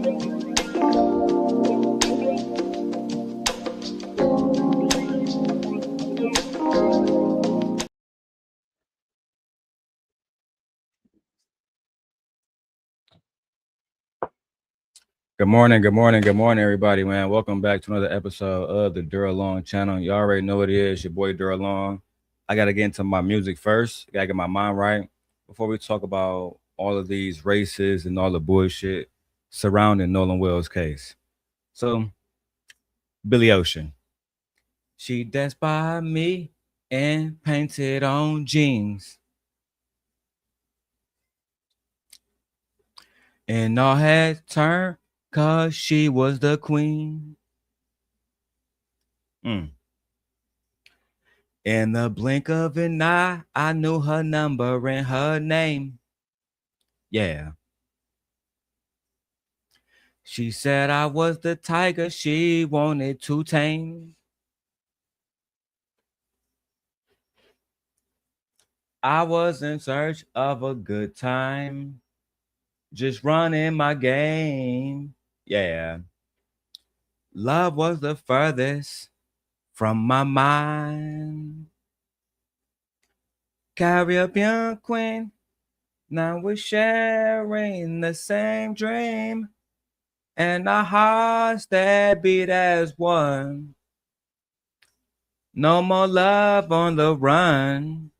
Good morning, everybody, man. Welcome back to another episode of the Darrel channel. You already know what it is, your boy Darrel. I gotta get into my music first. Gotta get my mind right before we talk about all of these races and all the bullshit surrounding Nolan Wells' case. So, Billy Ocean, she danced by me and painted on jeans, and all had turned 'cause she was the queen. Mm. In the blink of an eye, I knew her number and her name. Yeah. She said I was the tiger she wanted to tame. I was in search of a good time, just running my game. Yeah. Love was the furthest from my mind. Caribbean queen, now we're sharing the same dream. And our hearts that beat as one. No more love on the run.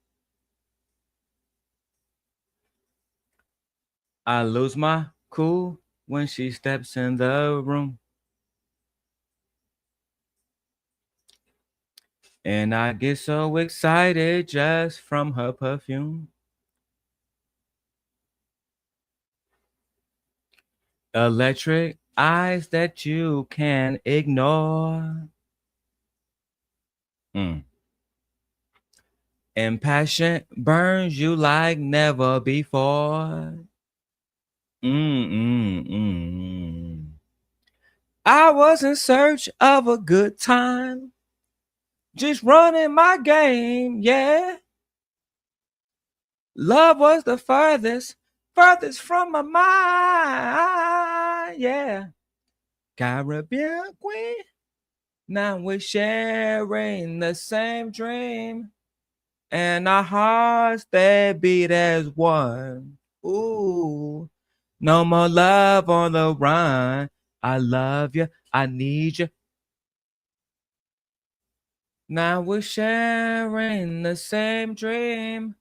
I lose my cool when she steps in the room. And I get so excited just from her perfume. Electric eyes that you can't ignore. And passion burns you like never before. I was in search of a good time, just running my game, yeah. Love was the furthest from my mind, yeah. Caribbean queen, now we're sharing the same dream, and our hearts that beat as one. Ooh, no more love on the run. I love you, I need you. Now we're sharing the same dream,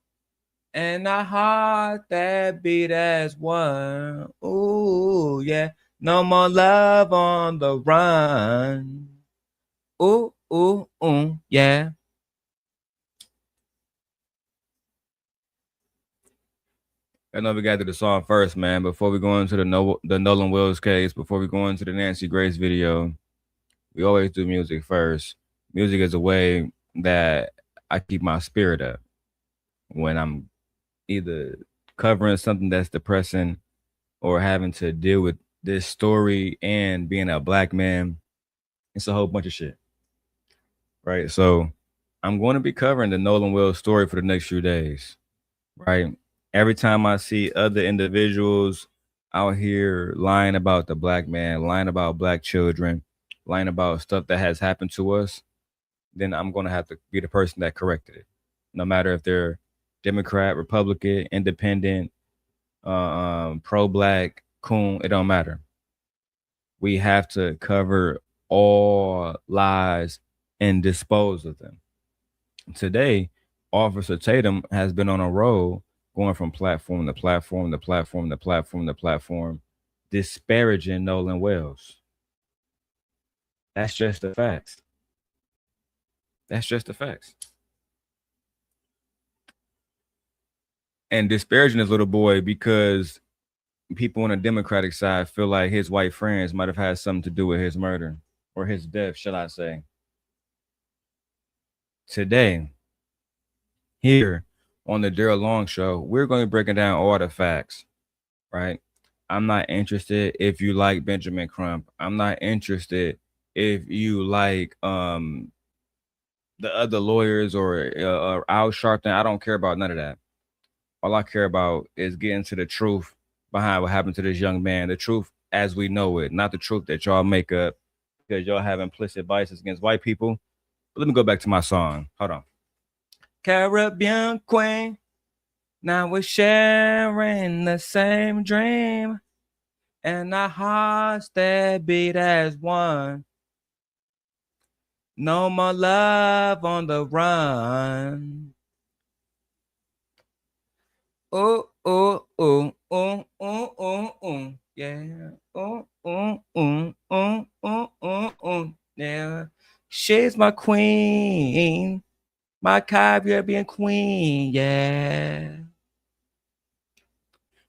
and our heart that beat as one. Ooh, yeah. No more love on the run. Ooh, ooh, ooh, yeah. I know we got to the song first, man. Before we go into the Nolan Wells case, before we go into the Nancy Grace video, we always do music first. Music is a way that I keep my spirit up when I'm either covering something that's depressing or having to deal with this story and being a black man. It's a whole bunch of shit. Right. So I'm going to be covering the Nolan Wells story for the next few days. Right. Every time I see other individuals out here lying about the black man, lying about black children, lying about stuff that has happened to us, then I'm going to have to be the person that corrected it. No matter if they're Democrat, Republican, Independent, pro-black, coon, it don't matter. We have to cover all lies and dispose of them. Today, Officer Tatum has been on a roll going from platform to platform to platform to platform to platform, disparaging Nolan Wells. That's just the facts. That's just the facts. And disparaging this little boy because people on the Democratic side feel like his white friends might have had something to do with his murder or his death, shall I say. Today, here on the Darrel Long Show, we're going to be breaking down all the facts, right? I'm not interested if you like Benjamin Crump. I'm not interested if you like the other lawyers or Al Sharpton. I don't care about none of that. All I care about is getting to the truth behind what happened to this young man, the truth as we know it, not the truth that y'all make up because y'all have implicit biases against white people. But let me go back to my song. Hold on. Caribbean Queen. Now we're sharing the same dream and our hearts that beat as one. No more love on the run. Oh, oh, oh, oh, oh, oh, oh, yeah. Oh, oh, oh, oh, oh, oh, oh, yeah. She's my queen, my Caribbean queen, yeah.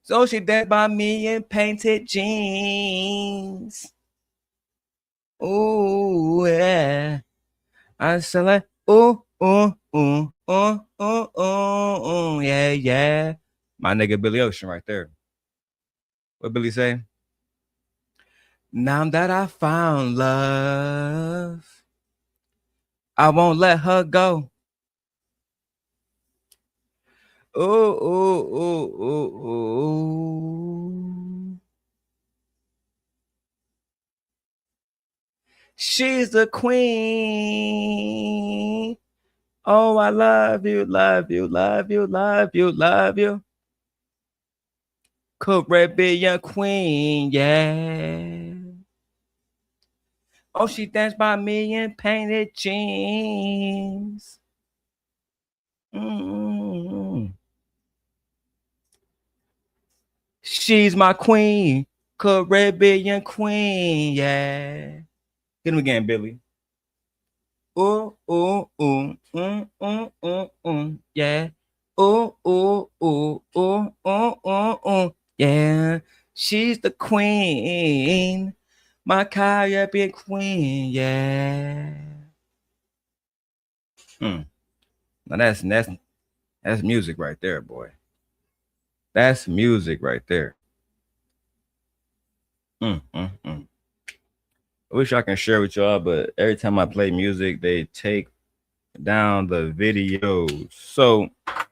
So she danced by me in painted jeans. Oh, yeah. I said like, oh, oh, oh, oh, oh, oh, oh, yeah, yeah. My nigga Billy Ocean right there. What Billy say? Now that I found love, I won't let her go. Oh, oh, oh, oh, oh. She's the queen. Oh, I love you, love you, love you, love you, love you. Caribbean queen, yeah. Oh, she danced by me in painted jeans. Mm-hmm. She's my queen, Caribbean queen, yeah. Hit him again, Billy. Ooh, ooh, ooh, yeah. Ooh, ooh, ooh, yeah. She's the queen, my Caribbean queen, yeah. Mm. Now that's music right there, boy. That's music right there. I wish I can share with y'all, but every time I play music, they take down the videos. So let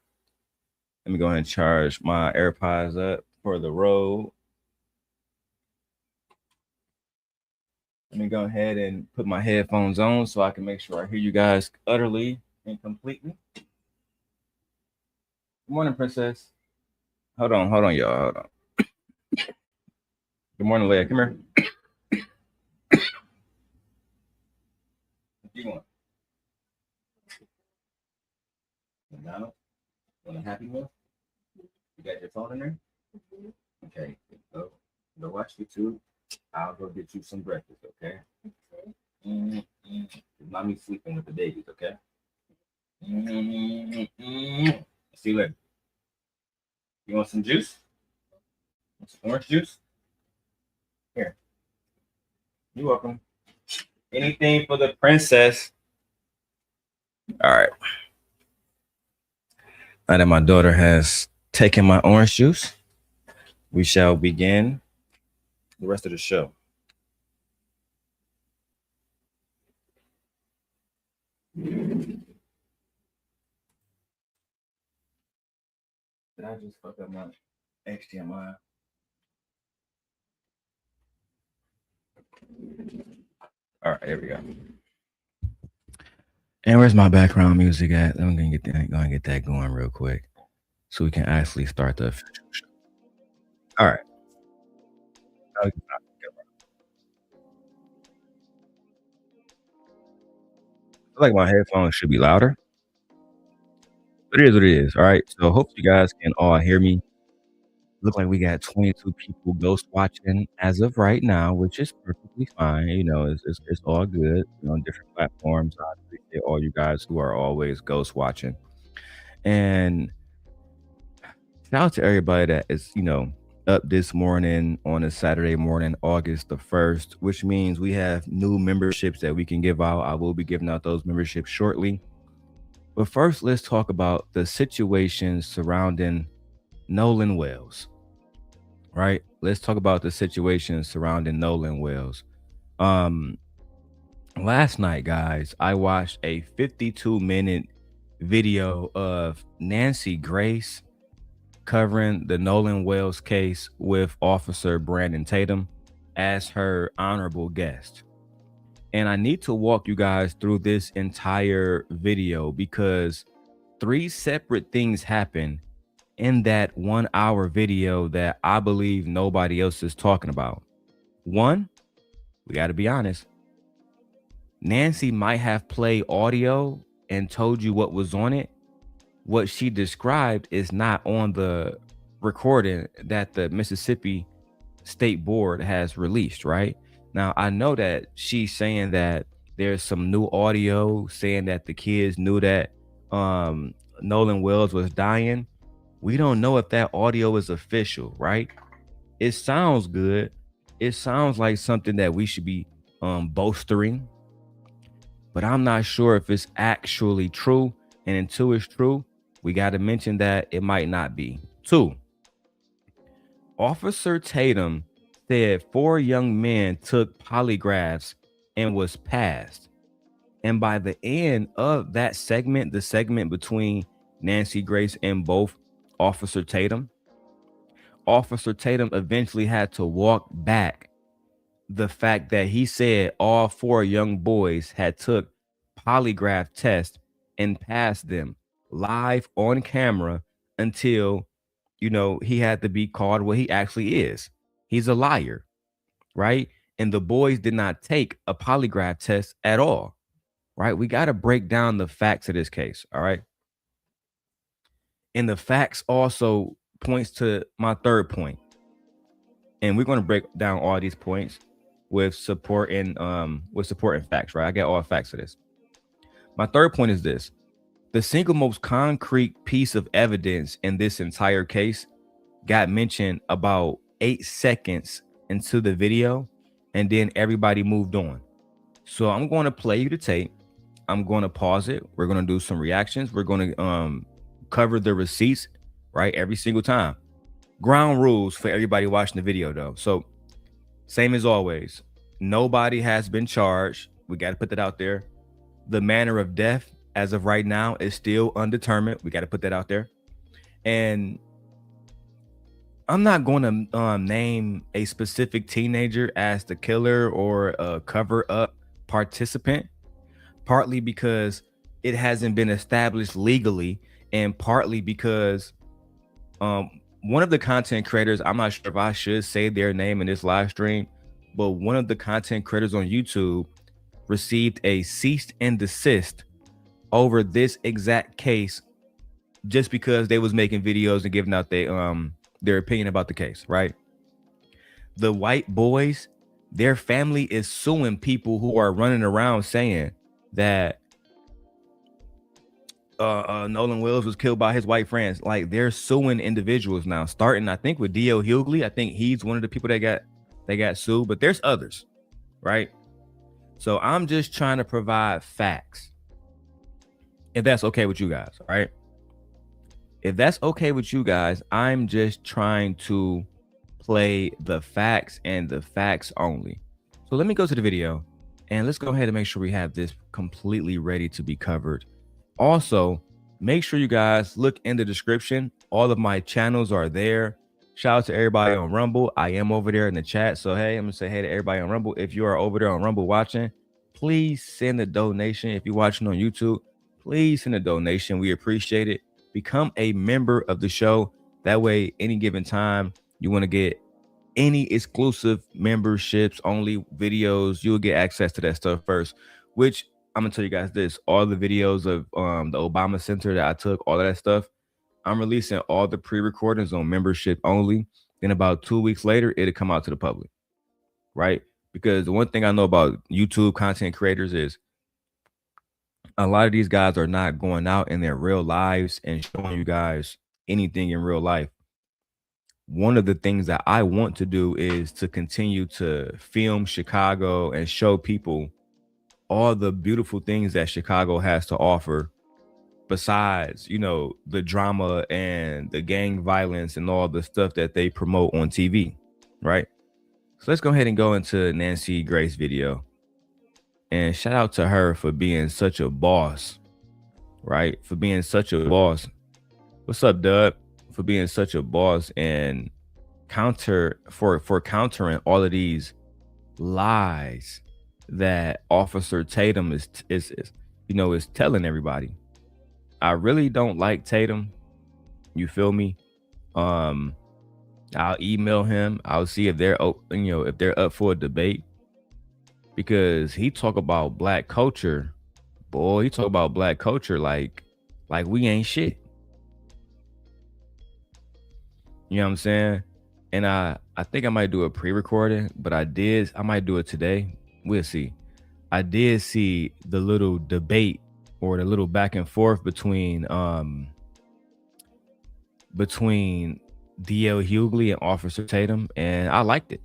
me go ahead and charge my AirPods up for the road. Let me go ahead and put my headphones on so I can make sure I hear you guys utterly and completely. Good morning, Princess. Hold on, y'all. Hold on. Good morning, Leia. Come here. What you want? McDonald's? Want a Happy Meal? You got your phone in there? Okay. Go watch YouTube. I'll go get you some breakfast, okay? Mommy's sleeping with the babies, okay? See you later. You want some juice? Want some orange juice? Here. You're welcome. Anything for the princess. All right. Now that my daughter has taken my orange juice, we shall begin the rest of the show. Did I just fuck up my HDMI? All right, here we go. And where's my background music at? I'm gonna get that going real quick, so we can actually start the official show. All right. I feel like my headphones should be louder. But it is what it is. All right. So hopefully you guys can all hear me. Look like we got 22 people ghost watching as of right now, which is perfectly fine. You know, it's all good. You know, on different platforms. I appreciate all you guys who are always ghost watching. And shout out to everybody that is, up this morning on a Saturday morning, August the 1st, which means we have new memberships that we can give out. I will be giving out those memberships shortly. But first, let's talk about the situation surrounding Nolan Wells. Right? Let's talk about the situation surrounding Nolan Wells. Last night, guys, I watched a 52-minute video of Nancy Grace covering the Nolan Wells case with Officer Brandon Tatum. as her honorable guest. And I need to walk you guys through this entire video because three separate things happen in that 1 hour video that I believe nobody else is talking about. One, we got to be honest, Nancy might have played audio and told you what was on it. What she described is not on the recording that the Mississippi State Board has released, right? Now, I know that she's saying that there's some new audio saying that the kids knew that Nolan Wells was dying. We don't know if that audio is official, right? It sounds good. It sounds like something that we should be bolstering, but I'm not sure if it's actually true. And until it's true, we got to mention that it might not be. Two, Officer Tatum said 4 young men took polygraphs and was passed. And by the end of that segment, the segment between Nancy Grace and both Officer Tatum eventually had to walk back the fact that he said all 4 young boys had took polygraph tests and passed them live on camera until, he had to be called what he actually is. He's a liar, right? And the boys did not take a polygraph test at all, right? We got to break down the facts of this case, all right? And the facts also points to my third point. And we're going to break down all these points with support and facts, right? I got all facts of this. My third point is this. The single most concrete piece of evidence in this entire case got mentioned about 8 seconds into the video, and then everybody moved on. So I'm going to play you the tape. I'm going to pause it. We're going to do some reactions. We're going to cover the receipts, right? Every single time. Ground rules for everybody watching the video, though. So same as always, nobody has been charged. We got to put that out there. The manner of death as of right now is still undetermined. We got to put that out there. And I'm not going to name a specific teenager as the killer or a cover-up participant, partly because it hasn't been established legally, and partly because one of the content creators, I'm not sure if I should say their name in this live stream, but one of the content creators on YouTube received a cease and desist over this exact case just because they was making videos and giving out their opinion about the case, right? The white boys, their family is suing people who are running around saying that Nolan Wells was killed by his white friends. Like, they're suing individuals now, starting I think with D.L. Hughley. I think he's one of the people that got sued, but there's others, right? So I'm just trying to provide facts, if that's okay with you guys, all right? If that's okay with you guys, I'm just trying to play the facts and the facts only. So let me go to the video and let's go ahead and make sure we have this completely ready to be covered. Also, make sure you guys look in the description. All of my channels are there. Shout out to everybody on Rumble. I am over there in the chat. So, hey, I'm going to say hey to everybody on Rumble. If you are over there on Rumble watching, please send a donation. If you're watching on YouTube, please send a donation. We appreciate it. Become a member of the show. That way, any given time you want to get any exclusive memberships, only videos, you'll get access to that stuff first, which I'm going to tell you guys this. All the videos of the Obama Center that I took, all of that stuff, I'm releasing all the pre-recordings on membership only. Then about 2 weeks later, it'll come out to the public, right? Because the one thing I know about YouTube content creators is a lot of these guys are not going out in their real lives and showing you guys anything in real life. One of the things that I want to do is to continue to film Chicago and show people all the beautiful things that Chicago has to offer, besides, the drama and the gang violence and all the stuff that they promote on TV, right? So let's go ahead and go into Nancy Grace video. And shout out to her for being such a boss, right? For being such a boss. What's up, Dub? For being such a boss and countering all of these lies that Officer Tatum is telling everybody. I really don't like Tatum. You feel me? I'll email him. I'll see if they're if they're up for a debate, because he talk about black culture. Boy, he talk about black culture like we ain't shit. You know what I'm saying? And I think I might do a pre-recording, but I might do it today. We'll see. I did see the little debate or the little back and forth between D.L. Hughley and Officer Tatum, and I liked it.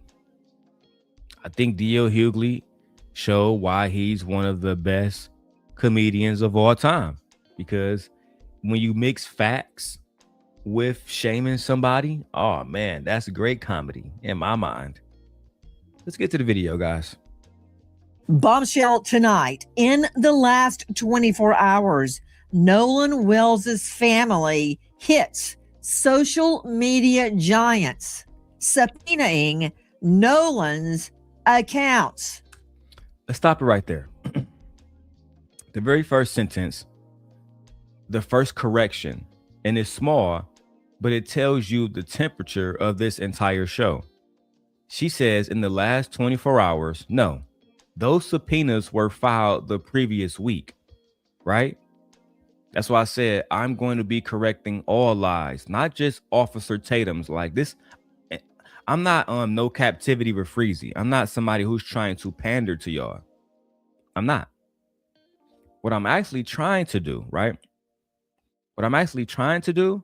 I think D.L. Hughley showed why he's one of the best comedians of all time, because when you mix facts with shaming somebody, oh man, that's great comedy in my mind. Let's get to the video, guys. Bombshell tonight. In the last 24 hours, Nolan Wells' family hits social media giants, subpoenaing Nolan's accounts. Let's stop it right there. The very first sentence, the first correction, and it's small, but it tells you the temperature of this entire show. She says in the last 24 hours, no, those subpoenas were filed the previous week, right? That's why I said I'm going to be correcting all lies, not just Officer Tatum's. Like this, I'm not no captivity with Freezy. I'm not somebody who's trying to pander to y'all. I'm not. What I'm actually trying to do, right? What I'm actually trying to do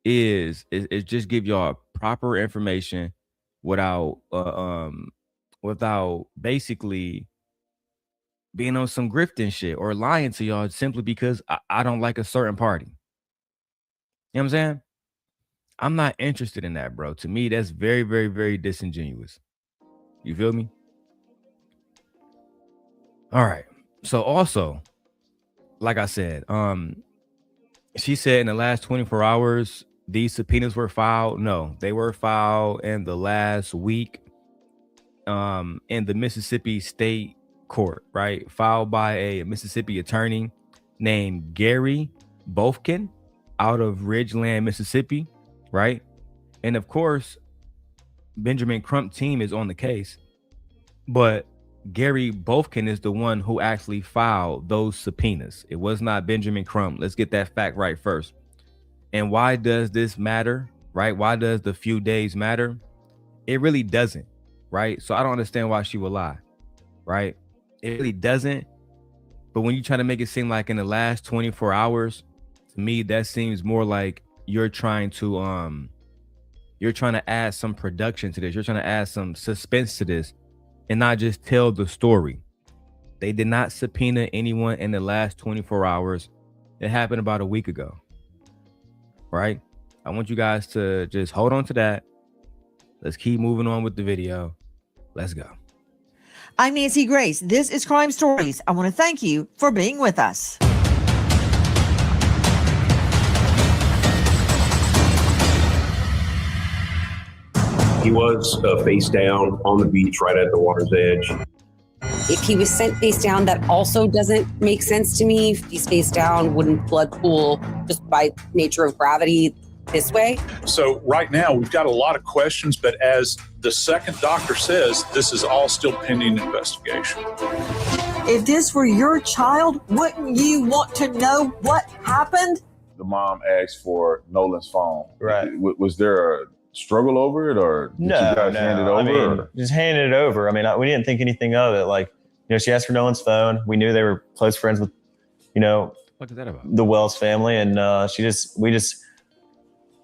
is just give y'all proper information without basically being on some grifting shit or lying to y'all simply because I don't like a certain party. You know what I'm saying? I'm not interested in that, bro. To me, that's very, very, very disingenuous. You feel me? All right. So also, like I said, she said in the last 24 hours, these subpoenas were filed. No, they were filed in the last week in the Mississippi State Court, right? Filed by a Mississippi attorney named Gary Bofkin out of Ridgeland, Mississippi, right? And of course, Benjamin Crump team is on the case, but Gary Bofkin is the one who actually filed those subpoenas. It was not Benjamin Crump. Let's get that fact right first. And why does this matter, right? Why does the few days matter? It really doesn't, right? So I don't understand why she would lie, right? It really doesn't. But when you try to make it seem like in the last 24 hours, to me, that seems more like you're trying to add some production to this. You're trying to add some suspense to this and not just tell the story. They did not subpoena anyone in the last 24 hours. It happened about a week ago, right? I want you guys to just hold on to that. Let's keep moving on with the video. Let's go. I'm Nancy Grace. This is Crime Stories. I want to thank you for being with us. He was face down on the beach right at the water's edge. If he was sent face down, that also doesn't make sense to me. If he's face down, wouldn't blood pool just by nature of gravity this way? So right now we've got a lot of questions, but as the second doctor says, this is all still pending investigation. If this were your child, wouldn't you want to know what happened? The mom asked for Nolan's phone. Right. Was there a struggle over it, or did you guys hand it over? I mean, just handed it over. I mean, we didn't think anything of it. Like, she asked for Nolan's phone. We knew they were close friends with, What is that about? the Wells family, and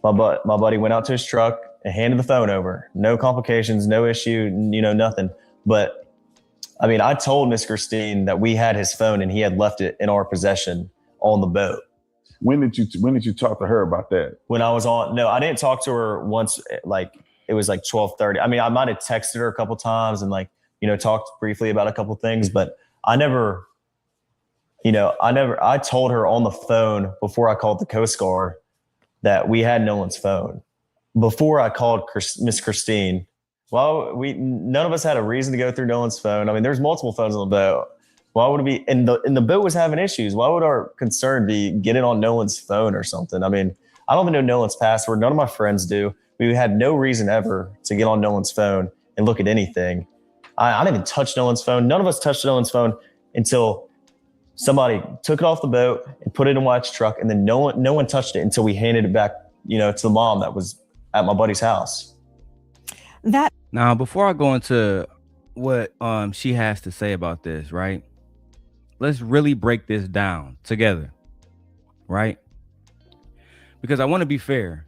my buddy went out to his truck and handed the phone over. No complications, no issue, nothing. But I mean, I told Miss Christine that we had his phone and he had left it in our possession on the boat. When did you talk to her about that? When I was I didn't talk to her once. Like, it was like 12:30. I mean, I might have texted her a couple times and talked briefly about a couple things, but I told her on the phone before I called the Coast Guard that we had Nolan's phone. Before I called Miss Christine, Well, none of us had a reason to go through Nolan's phone. I mean, there's multiple phones on the boat. Why would it be? And the boat was having issues. Why would our concern be getting on Nolan's phone or something? I mean, I don't even know Nolan's password. None of my friends do. We had no reason ever to get on Nolan's phone and look at anything. I didn't even touch Nolan's phone. None of us touched Nolan's phone until somebody took it off the boat and put it in Wyatt's truck, and then no one touched it until we handed it back, to the mom that was at my buddy's house. Now, before I go into what she has to say about this, right? Let's really break this down together, right? Because I want to be fair,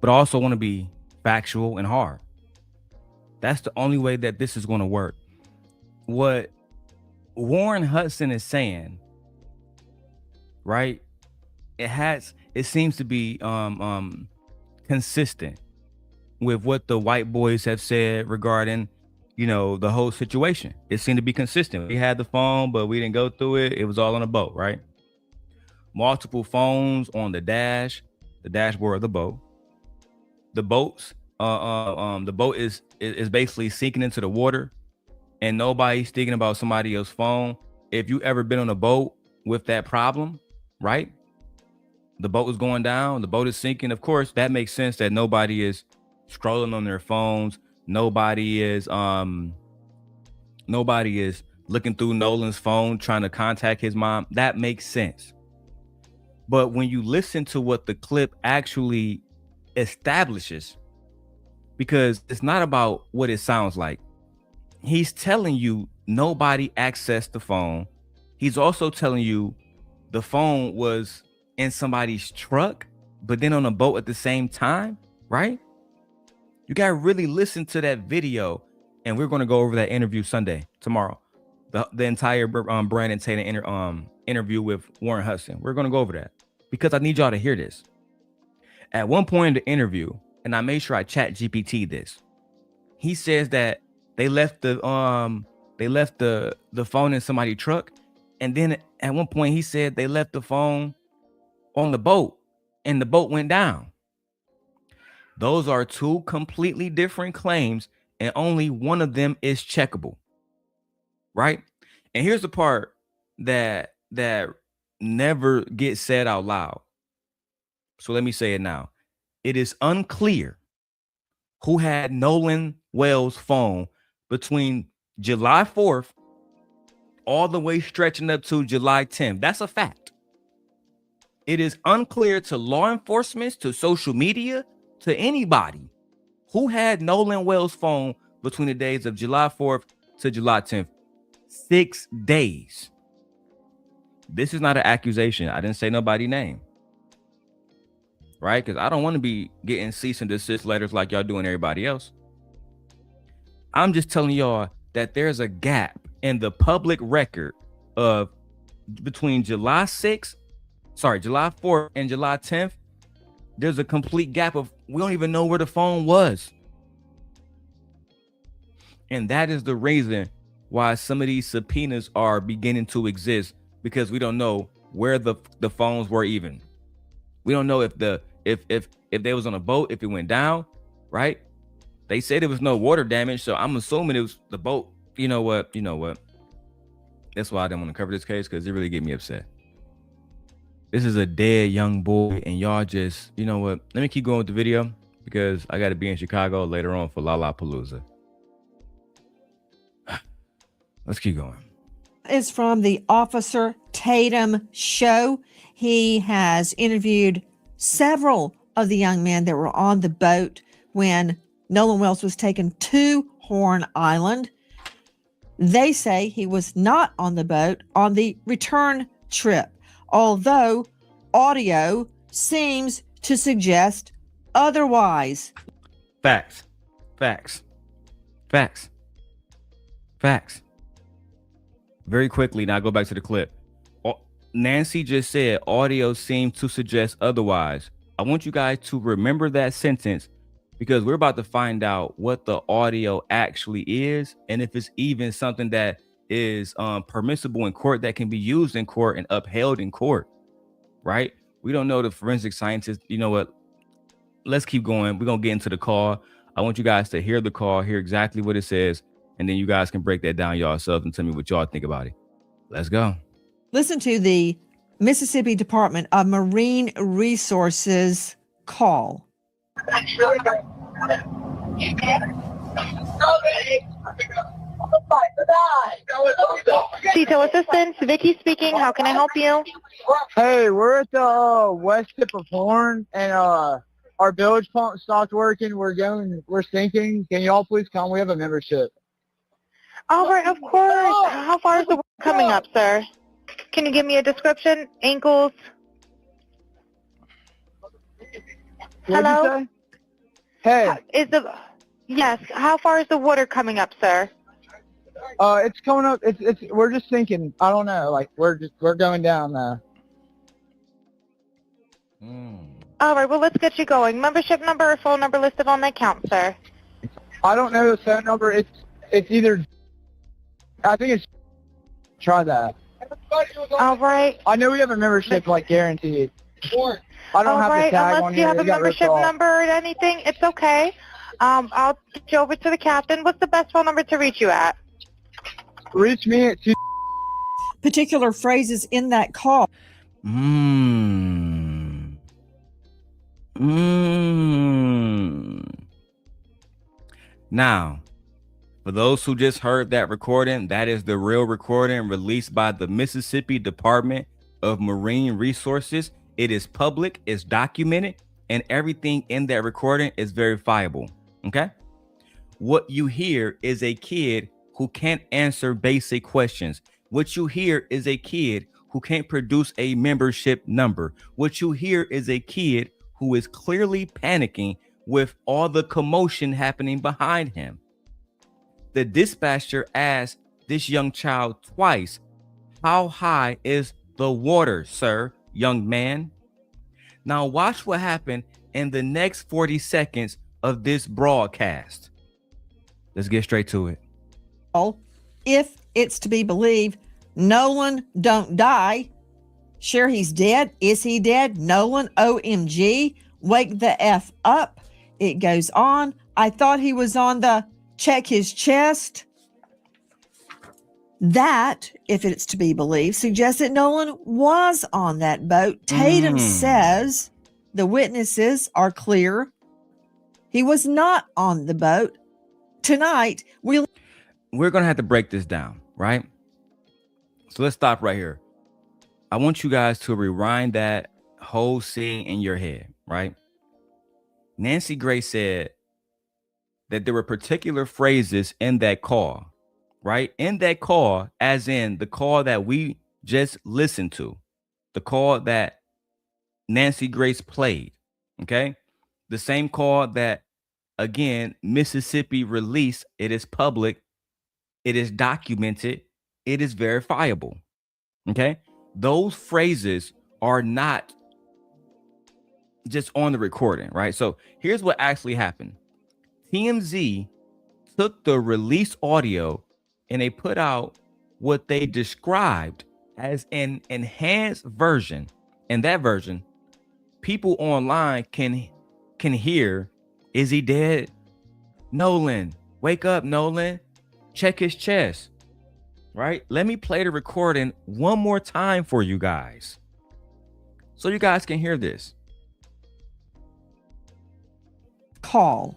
but I also want to be factual and hard. That's the only way that this is going to work. What Warren Hudson is saying, right? It seems to be consistent with what the white boys have said regarding, the whole situation. It seemed to be consistent. We had the phone, but we didn't go through it. It was all on a boat, right? Multiple phones on the dashboard of the boat. The boats, the boat is basically sinking into the water, and nobody's thinking about somebody else's phone. If you ever been on a boat with that problem, right? The boat is going down, the boat is sinking. Of course, that makes sense that nobody is scrolling on their phones. Nobody is looking through Nolan's phone trying to contact his mom. That makes sense. But when you listen to what the clip actually establishes, because it's not about what it sounds like. He's telling you nobody accessed the phone. He's also telling you the phone was in somebody's truck, but then on a boat at the same time, right? You got to really listen to that video, and we're going to go over that interview tomorrow. The entire Brandon Tatum interview with Warren Hudson. We're going to go over that because I need y'all to hear this. At one point in the interview, and I made sure I chat GPT this, he says that they left the phone in somebody's truck, and then at one point he said they left the phone on the boat, and the boat went down. Those are two completely different claims, and only one of them is checkable, right? And here's the part that never gets said out loud. So let me say it now. It is unclear who had Nolan Wells' phone between July 4th all the way stretching up to July 10th. That's a fact. It is unclear to law enforcement, to social media, to anybody who had Nolan Wells' phone between the days of July 4th to July 10th. 6 days. This is not an accusation. I didn't say nobody's name. Right? Because I don't want to be getting cease and desist letters like y'all doing everybody else. I'm just telling y'all that there's a gap in the public record of between July 4th and July 10th. There's a complete gap of we don't even know where the phone was. And that is the reason why some of these subpoenas are beginning to exist, because we don't know where the phones were even. We don't know if they was on a boat, if it went down, right? They said there was no water damage, so I'm assuming it was the boat. You know what? That's why I didn't want to cover this case, because it really get me upset. This is a dead young boy, and y'all just, you know what? Let me keep going with the video, because I got to be in Chicago later on for Lollapalooza. Let's keep going. Is from the Officer Tatum show. He has interviewed several of the young men that were on the boat when Nolan Wells was taken to Horn Island. They say he was not on the boat on the return trip, although audio seems to suggest otherwise. Facts. Very quickly, now go back to the clip. Nancy just said audio seems to suggest otherwise. I want you guys to remember that sentence, because we're about to find out what the audio actually is, and if it's even something that is permissible in court, that can be used in court and upheld in court, right? We don't know. The forensic scientists, you know what? Let's keep going. We're going to get into the call. I want you guys to hear the call, hear exactly what it says, and then you guys can break that down yourselves and tell me what y'all think about it. Let's go. Listen to the Mississippi Department of Marine Resources call. Detail assistance, Vicky speaking. How can I help you? Hey, we're at the west tip of Horn, and our bilge pump stopped working. We're sinking. Can y'all please come? We have a membership. All right, of course. How far is the water coming up, sir? Can you give me a description? Ankles? What'd you say? Hey, Yes. How far is the water coming up, sir? it's coming up. We're just sinking. I don't know. Like we're going down now. All right, well, let's get you going. Membership number or phone number listed on the account, sir? I don't know the phone number. It's either. I think it's. Try that. All right. I know we have a membership, like guaranteed. I don't All have right, the tag unless on you here. have a It got ripped membership off. number or anything, it's okay. I'll get you over to the captain. What's the best phone number to reach you at? Reach me at Particular phrases in that call. Now, for those who just heard that recording, that is the real recording released by the Mississippi Department of Marine Resources. It is public, it's documented, and everything in that recording is verifiable. Okay? What you hear is a kid who can't answer basic questions. What you hear is a kid who can't produce a membership number. What you hear is a kid who is clearly panicking with all the commotion happening behind him. The dispatcher asked this young child twice, "How high is the water, sir, young man?" Now watch what happened in the next 40 seconds of this broadcast. Let's get straight to it. If it's to be believed, Nolan don't die. Sure, he's dead. Is he dead? Nolan, OMG, wake the F up. It goes on. I thought he was on the check his chest. That, if it's to be believed, suggests that Nolan was on that boat. Tatum says the witnesses are clear. He was not on the boat. Tonight, we're going to have to break this down, right? So let's stop right here. I want you guys to rewind that whole scene in your head, right? Nancy Grace said that there were particular phrases in that call, right? In that call, as in the call that we just listened to, the call that Nancy Grace played, okay? The same call that, again, Mississippi released. It is public. It is documented. It is verifiable, okay? Those phrases are not just on the recording, right? So here's what actually happened. TMZ took the release audio and they put out what they described as an enhanced version. And that version, people online can hear, "Is he dead? Nolan, wake up, Nolan. Check his chest." Right? Let me play the recording one more time for you guys so you guys can hear this. call.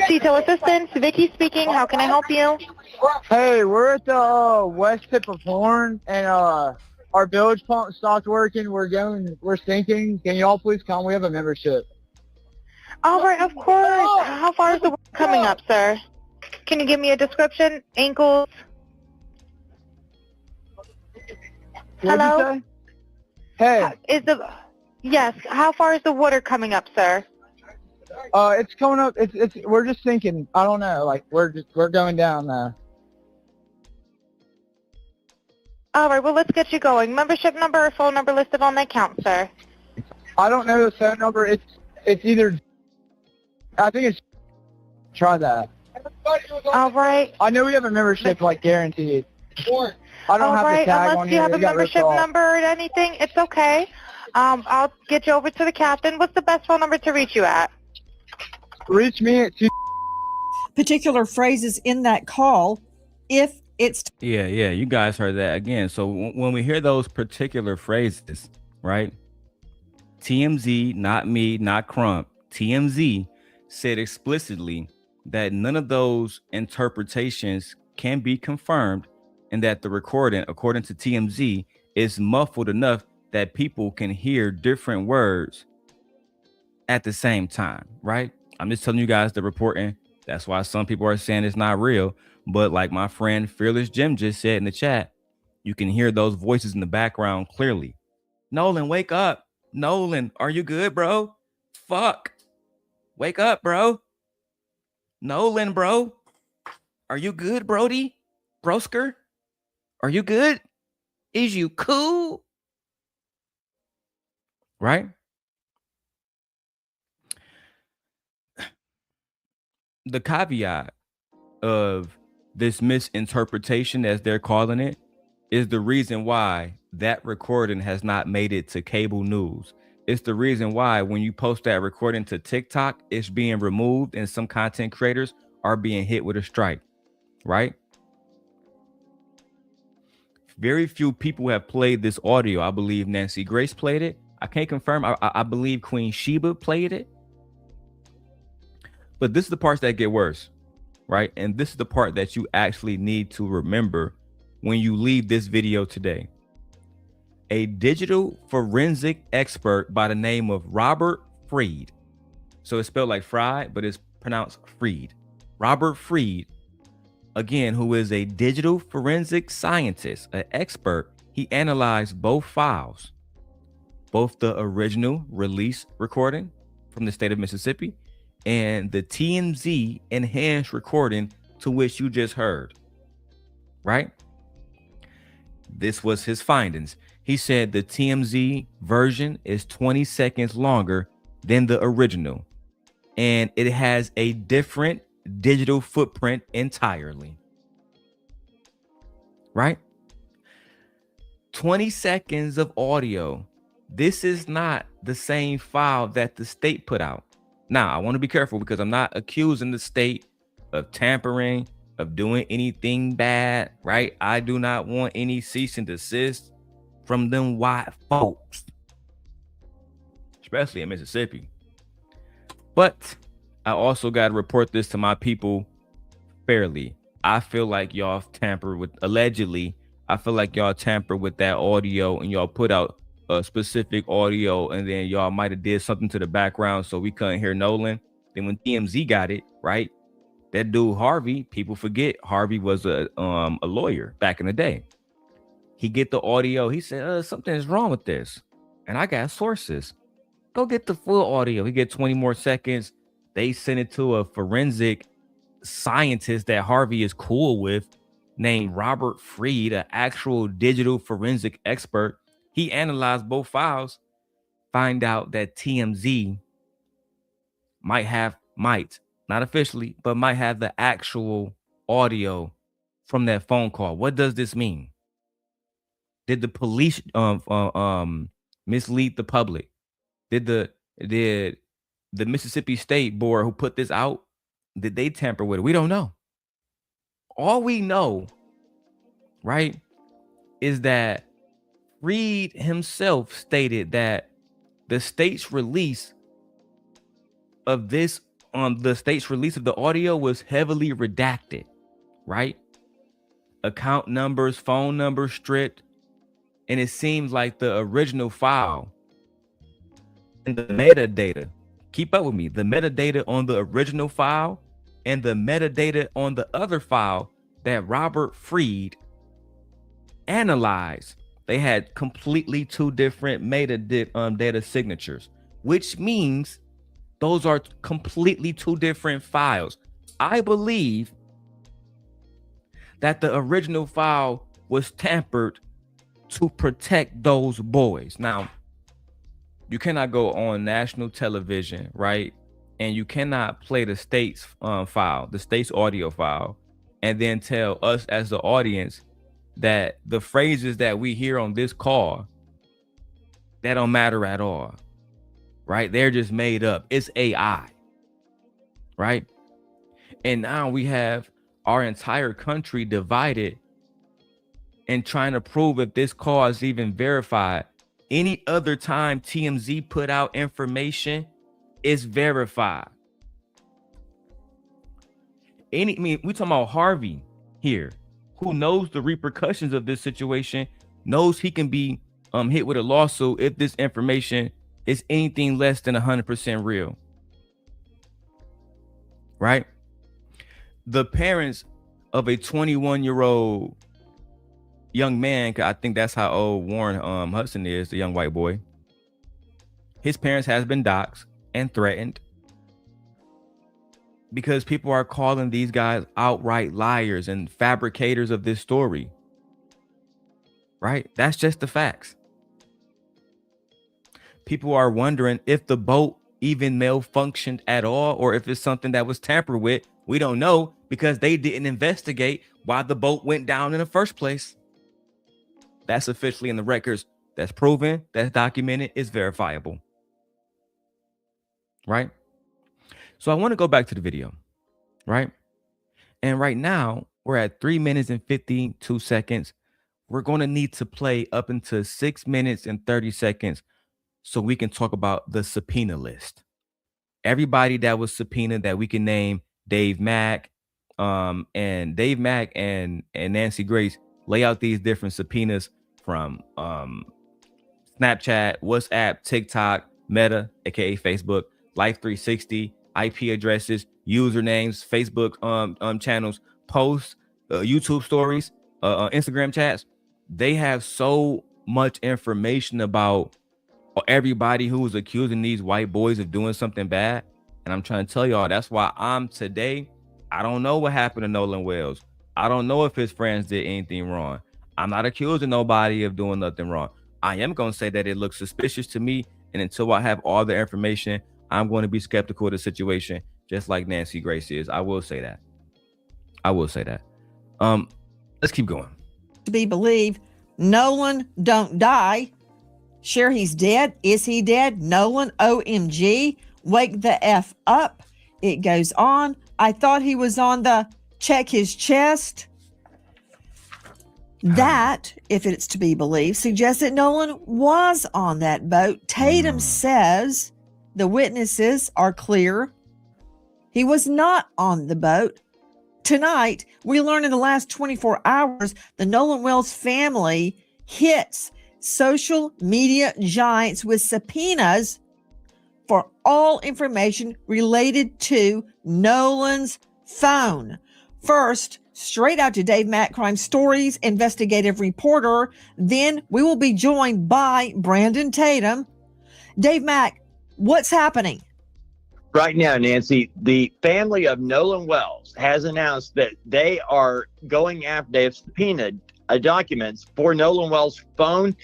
Detail assistance, Vicky speaking. How can I help you? Hey, we're at the west tip of Horn, and our bilge pump stopped working. We're sinking. Can y'all please come? We have a membership. All right, of course. How far is the water coming up, sir? Can you give me a description? Ankles? What'd Hello? you say? Hey, Yes. How far is the water coming up, sir? it's coming up. We're just sinking. I don't know. Like we're going down now. All right, well, let's get you going. Membership number or phone number listed on the account, sir? I don't know the phone number. It's either. I think it's. Try that. All right. I know we have a membership, like guaranteed. I don't All have the right, tag on unless you here. have a It got ripped membership off. number or anything, it's okay. I'll get you over to the captain. What's the best phone number to reach you at? Reach me at Particular phrases in that call, if it's Yeah, you guys heard that again. So when we hear those particular phrases, right? TMZ, not me, not Crump. TMZ said explicitly that none of those interpretations can be confirmed, and that the recording, according to TMZ, is muffled enough that people can hear different words at the same time, right? I'm just telling you guys the reporting. That's why some people are saying it's not real. But like my friend Fearless Jim just said in the chat, you can hear those voices in the background clearly. Nolan, wake up. Nolan, are you good, bro? Fuck. Wake up, bro. Nolan, bro. Are you good, Brody? Brosker? Are you good? Is you cool? Right? The caveat of this misinterpretation, as they're calling it, is the reason why that recording has not made it to cable news. It's the reason why when you post that recording to TikTok, it's being removed and some content creators are being hit with a strike, right? Very few people have played this audio. I believe Nancy Grace played it. I can't confirm. I believe Queen Sheba played it. But this is the parts that get worse, right? And this is the part that you actually need to remember when you leave this video today. A digital forensic expert by the name of Robert Freed. So it's spelled like fried, but it's pronounced Freed. Robert Freed, again, who is a digital forensic scientist, an expert. He analyzed both files, both the original release recording from the state of Mississippi and the TMZ enhanced recording to which you just heard, right? This was his findings. He said the TMZ version is 20 seconds longer than the original, and it has a different digital footprint entirely, right? 20 seconds of audio. This is not the same file that the state put out. Now, I want to be careful because I'm not accusing the state of tampering, of doing anything bad, right? I do not want any cease and desist from them white folks, especially in Mississippi. But I also got to report this to my people fairly. I feel like y'all tampered with, allegedly, I feel like y'all tampered with that audio and y'all put out a specific audio, and then y'all might have did something to the background so we couldn't hear Nolan. Then when TMZ got it, right? That dude Harvey, people forget Harvey was a lawyer back in the day. He get the audio. He said, something is wrong with this. And I got sources. Go get the full audio. He get 20 more seconds. They sent it to a forensic scientist that Harvey is cool with, named Robert Freed, an actual digital forensic expert. He analyzed both files, find out that TMZ might, not officially, but might have the actual audio from that phone call. What does this mean? Did the police mislead the public? Did the Mississippi State Board who put this out, did they tamper with it? We don't know. All we know, right, is that Reed himself stated that the state's release of this, the state's release of the audio was heavily redacted, right? Account numbers, phone numbers stripped, and it seems like the original file and the metadata, keep up with me, the metadata on the original file and the metadata on the other file that Robert Freed analyzed, they had completely two different metadata signatures, which means those are completely two different files. I believe that the original file was tampered to protect those boys. Now, you cannot go on national television, right? And you cannot play the state's file, the state's audio file, and then tell us as the audience that the phrases that we hear on this call, that don't matter at all, right? They're just made up. It's AI, right? And now we have our entire country divided and trying to prove if this call is even verified. Any other time TMZ put out information, it's verified. I mean, we talking about Harvey here, who knows the repercussions of this situation, knows he can be hit with a lawsuit if this information is anything less than 100% real, right? The parents of a 21-year-old young man, I think that's how old Warren Hudson is, the young white boy. His parents has been doxxed and threatened because people are calling these guys outright liars and fabricators of this story, right? That's just the facts. People are wondering if the boat even malfunctioned at all, or if it's something that was tampered with. We don't know because they didn't investigate why the boat went down in the first place. That's officially in the records. That's proven, that's documented, it's verifiable, right? So I want to go back to the video, right? And right now we're at 3 minutes and 52 seconds. We're going to need to play up until 6 minutes and 30 seconds so we can talk about the subpoena list. Everybody that was subpoenaed that we can name, Dave Mack, and Dave Mack and Nancy Grace lay out these different subpoenas from Snapchat, WhatsApp, TikTok, Meta, aka Facebook, Life 360, IP addresses, usernames, Facebook channels, posts, YouTube stories, Instagram chats. They have so much information about everybody who was accusing these white boys of doing something bad. And I'm trying to tell y'all, that's why I don't know what happened to Nolan Wells. I don't know if his friends did anything wrong. I'm not accusing nobody of doing nothing wrong. I am going to say that it looks suspicious to me. And until I have all the information, I'm going to be skeptical of the situation, just like Nancy Grace is. I will say that. Let's keep going. To be believed, Nolan don't die. Sure, he's dead. Is he dead? Nolan, OMG, wake the F up. It goes on. I thought he was on the check his chest. That, if it's to be believed, suggests that Nolan was on that boat. Tatum says the witnesses are clear. He was not on the boat. Tonight, we learned in the last 24 hours, the Nolan Wells family hits social media giants with subpoenas for all information related to Nolan's phone. First, straight out to Dave Mack Crime Stories investigative reporter. Then we will be joined by Brandon Tatum. Dave Mack, what's happening? Right now, Nancy, the family of Nolan Wells has announced that they are going after, they have subpoenaed documents for Nolan Wells' phone.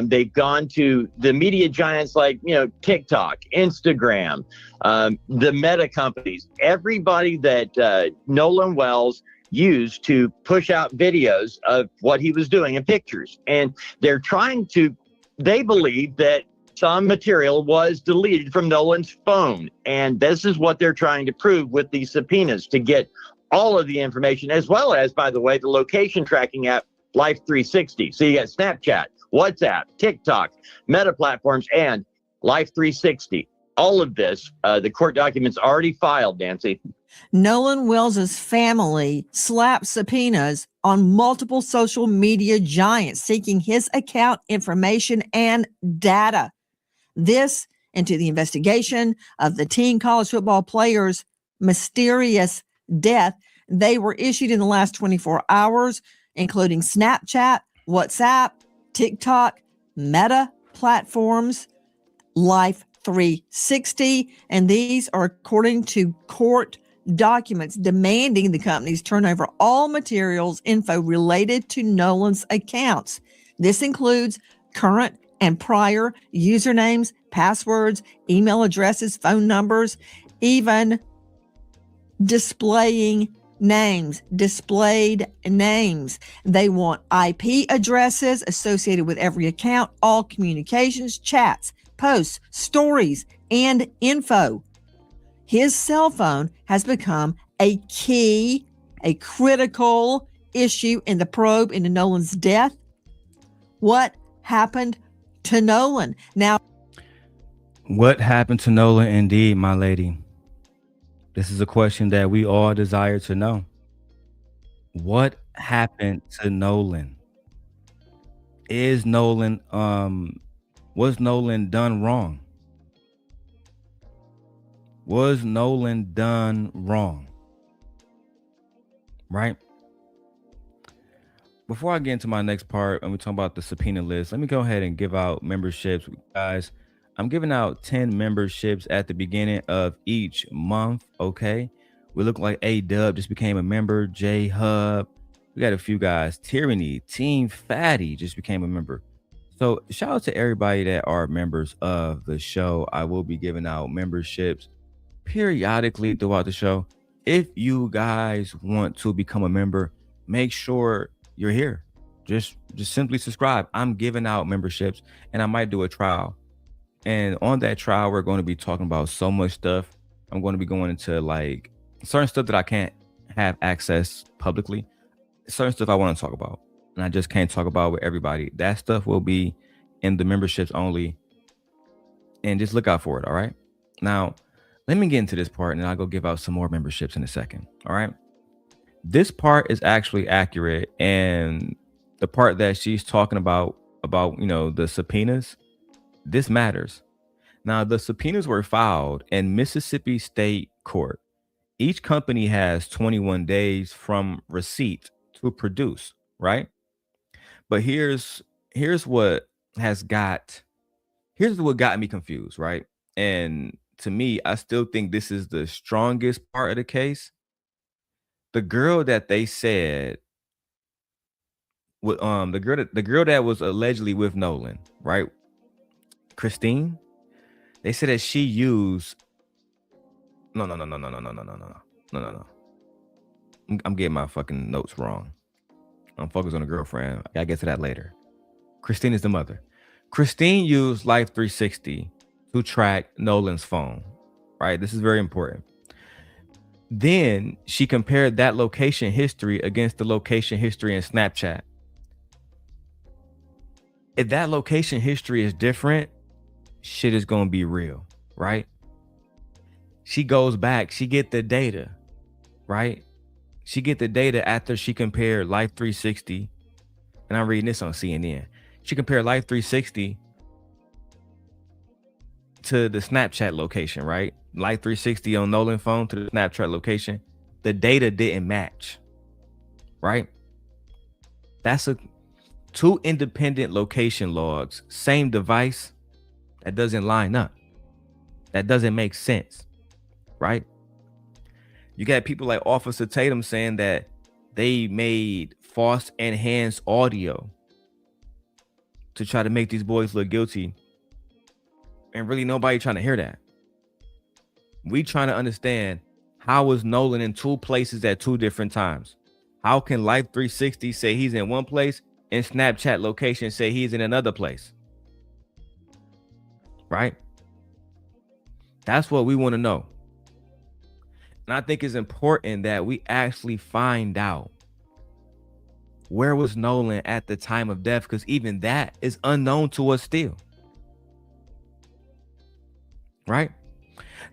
They've gone to the media giants like, TikTok, Instagram, the Meta companies, everybody that Nolan Wells used to push out videos of what he was doing and pictures. And they believe that some material was deleted from Nolan's phone. And this is what they're trying to prove with these subpoenas, to get all of the information, as well as, by the way, the location tracking app Life 360. So you got Snapchat, WhatsApp, TikTok, Meta platforms, and Life 360. All of this, the court documents already filed, Nancy. Nolan Wells' family slapped subpoenas on multiple social media giants seeking his account information and data. This into the investigation of the teen college football player's mysterious death. They were issued in the last 24 hours, including Snapchat, WhatsApp, TikTok, Meta platforms, Life 360. And these are according to court documents demanding the companies turn over all materials info related to Nolan's accounts. This includes current and prior usernames, passwords, email addresses, phone numbers, even displaying names, displayed names. They want IP addresses associated with every account, all communications, chats, posts, stories, and info. His cell phone has become a key, a critical issue in the probe into Nolan's death. What happened to Nolan? Now, What happened to Nolan, indeed, my lady? This is a question that we all desire to know. What happened to Nolan? Was Nolan done wrong? Was Nolan done wrong? Right? Before I get into my next part and we talk about the subpoena list, let me go ahead and give out memberships, guys. I'm giving out 10 memberships at the beginning of each month. Okay. We look like A-Dub just became a member. J Hub. We got a few guys. Tyranny, Team Fatty just became a member. So shout out to everybody that are members of the show. I will be giving out memberships periodically throughout the show. If you guys want to become a member, make sure you're here. Just simply subscribe. I'm giving out memberships and I might do a trial. And on that trial, we're going to be talking about so much stuff. I'm going to be going into like certain stuff that I can't have access publicly. Certain stuff I want to talk about and I just can't talk about with everybody. That stuff will be in the memberships only. And just look out for it. All right. Now, let me get into this part and I'll go give out some more memberships in a second. All right. This part is actually accurate. And the part that she's talking about, the subpoenas, this matters. Now, the subpoenas were filed in Mississippi State Court. Each company has 21 days from receipt to produce, right? But here's what got me confused, right? And to me, I still think this is the strongest part of the case. The girl that they said the girl that was allegedly with Nolan, right? Christine, they said that she used no. I'm getting my fucking notes wrong. I'm focused on the girlfriend. I gotta get to that later. Christine is the mother. Christine used Life 360 to track Nolan's phone, right? This is very important. Then she compared that location history against the location history in Snapchat. If that location history is different, shit is going to be real, right? She goes back, she get the data, right? She get the data after she compared Life 360, and I'm reading this on CNN. She compared Life 360 to the Snapchat location, right? Life 360 on Nolan's phone to the Snapchat location. The data didn't match, right? That's two independent location logs, same device. That doesn't line up. That doesn't make sense, right? You got people like Officer Tatum saying that they made false enhanced audio to try to make these boys look guilty. And really nobody trying to hear that. We trying to understand, how is Nolan in two places at two different times? How can Life 360 say he's in one place and Snapchat location say he's in another place? Right? That's what we want to know. And I think it's important that we actually find out, where was Nolan at the time of death? Because even that is unknown to us still. Right?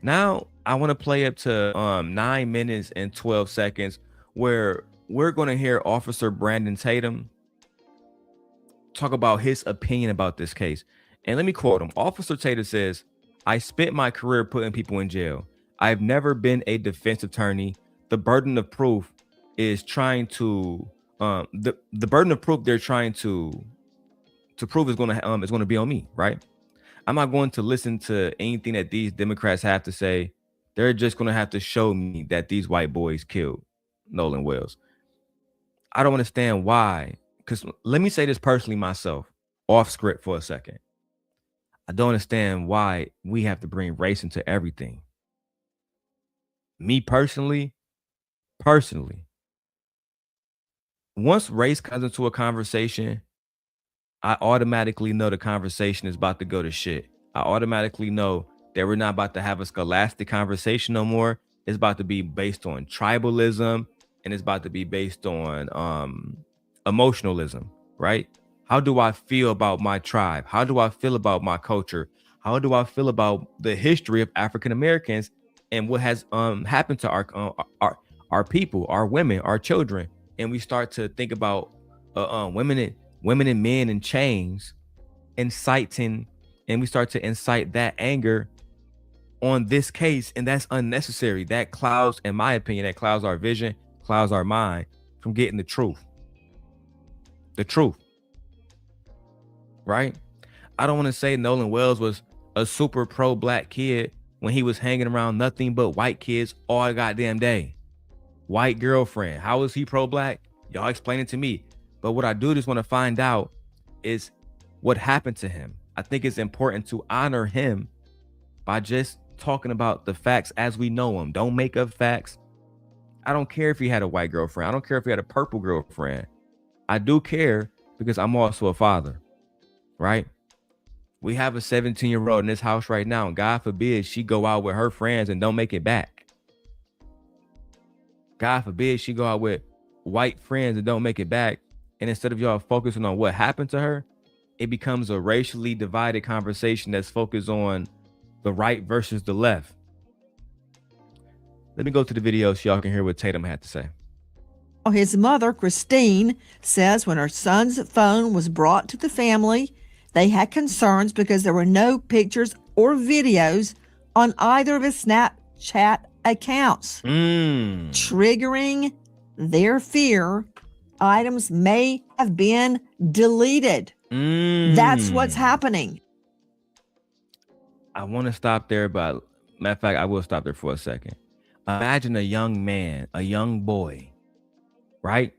Now, I want to play up to 9 minutes and 12 seconds where we're going to hear Officer Brandon Tatum talk about his opinion about this case. And let me quote him. Officer Tatum says, "I spent my career putting people in jail. I've never been a defense attorney. The burden of proof is trying to the burden of proof they're trying to prove is going to be on me, right? I'm not going to listen to anything that these Democrats have to say. They're just going to have to show me that these white boys killed Nolan Wells. I don't understand why. Because let me say this personally myself, off script for a second. I don't understand why we have to bring race into everything. Me personally, personally, once race comes into a conversation, I automatically know the conversation is about to go to shit. I automatically know that we're not about to have a scholastic conversation no more. It's about to be based on tribalism, and it's about to be based on emotionalism, right? How do I feel about my tribe? How do I feel about my culture? How do I feel about the history of African Americans and what has happened to our people, our women, our children? And we start to think about women and men in chains inciting, and we start to incite that anger on this case, and that's unnecessary. That clouds, in my opinion, that clouds our vision, clouds our mind from getting the truth. The truth, right? I don't want to say Nolan Wells was a super pro-black kid when he was hanging around nothing but white kids all goddamn day. White girlfriend. How is he pro-black? Y'all explain it to me. But what I do just want to find out is what happened to him. I think it's important to honor him by just talking about the facts as we know them. Don't make up facts. I don't care if he had a white girlfriend. I don't care if he had a purple girlfriend. I do care because I'm also a father, right? We have a 17-year-old in this house right now, and God forbid she go out with her friends and don't make it back. God forbid she go out with white friends and don't make it back. And instead of y'all focusing on what happened to her, it becomes a racially divided conversation that's focused on the right versus the left. Let me go to the video so y'all can hear what Tatum had to say. His mother, Christine, says when her son's phone was brought to the family, they had concerns because there were no pictures or videos on either of his Snapchat accounts, triggering their fear items may have been deleted. That's what's happening. I want to stop there, but matter of fact, I will stop there for a second. Imagine a young man, a young boy, right?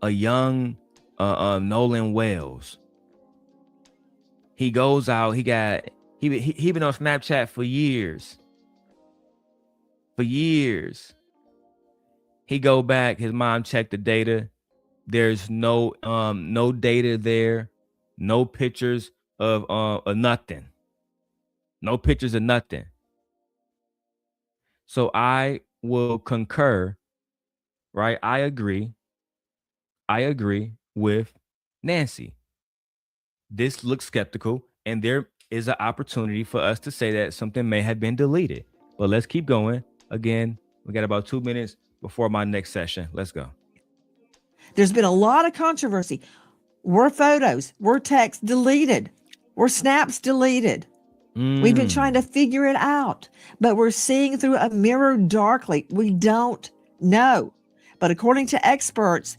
A young Nolan Wells. He goes out. He been on Snapchat for years. For years. He go back. His mom checked the data. There's no data there. No pictures of nothing. No pictures of nothing. So I will concur, right? I agree with Nancy. This looks skeptical, and there is an opportunity for us to say that something may have been deleted. But let's keep going. Again, we got about 2 minutes before my next session. Let's go. There's been a lot of controversy. Were photos, were texts deleted? Were snaps deleted? We've been trying to figure it out, but we're seeing through a mirror darkly. We don't know. But according to experts,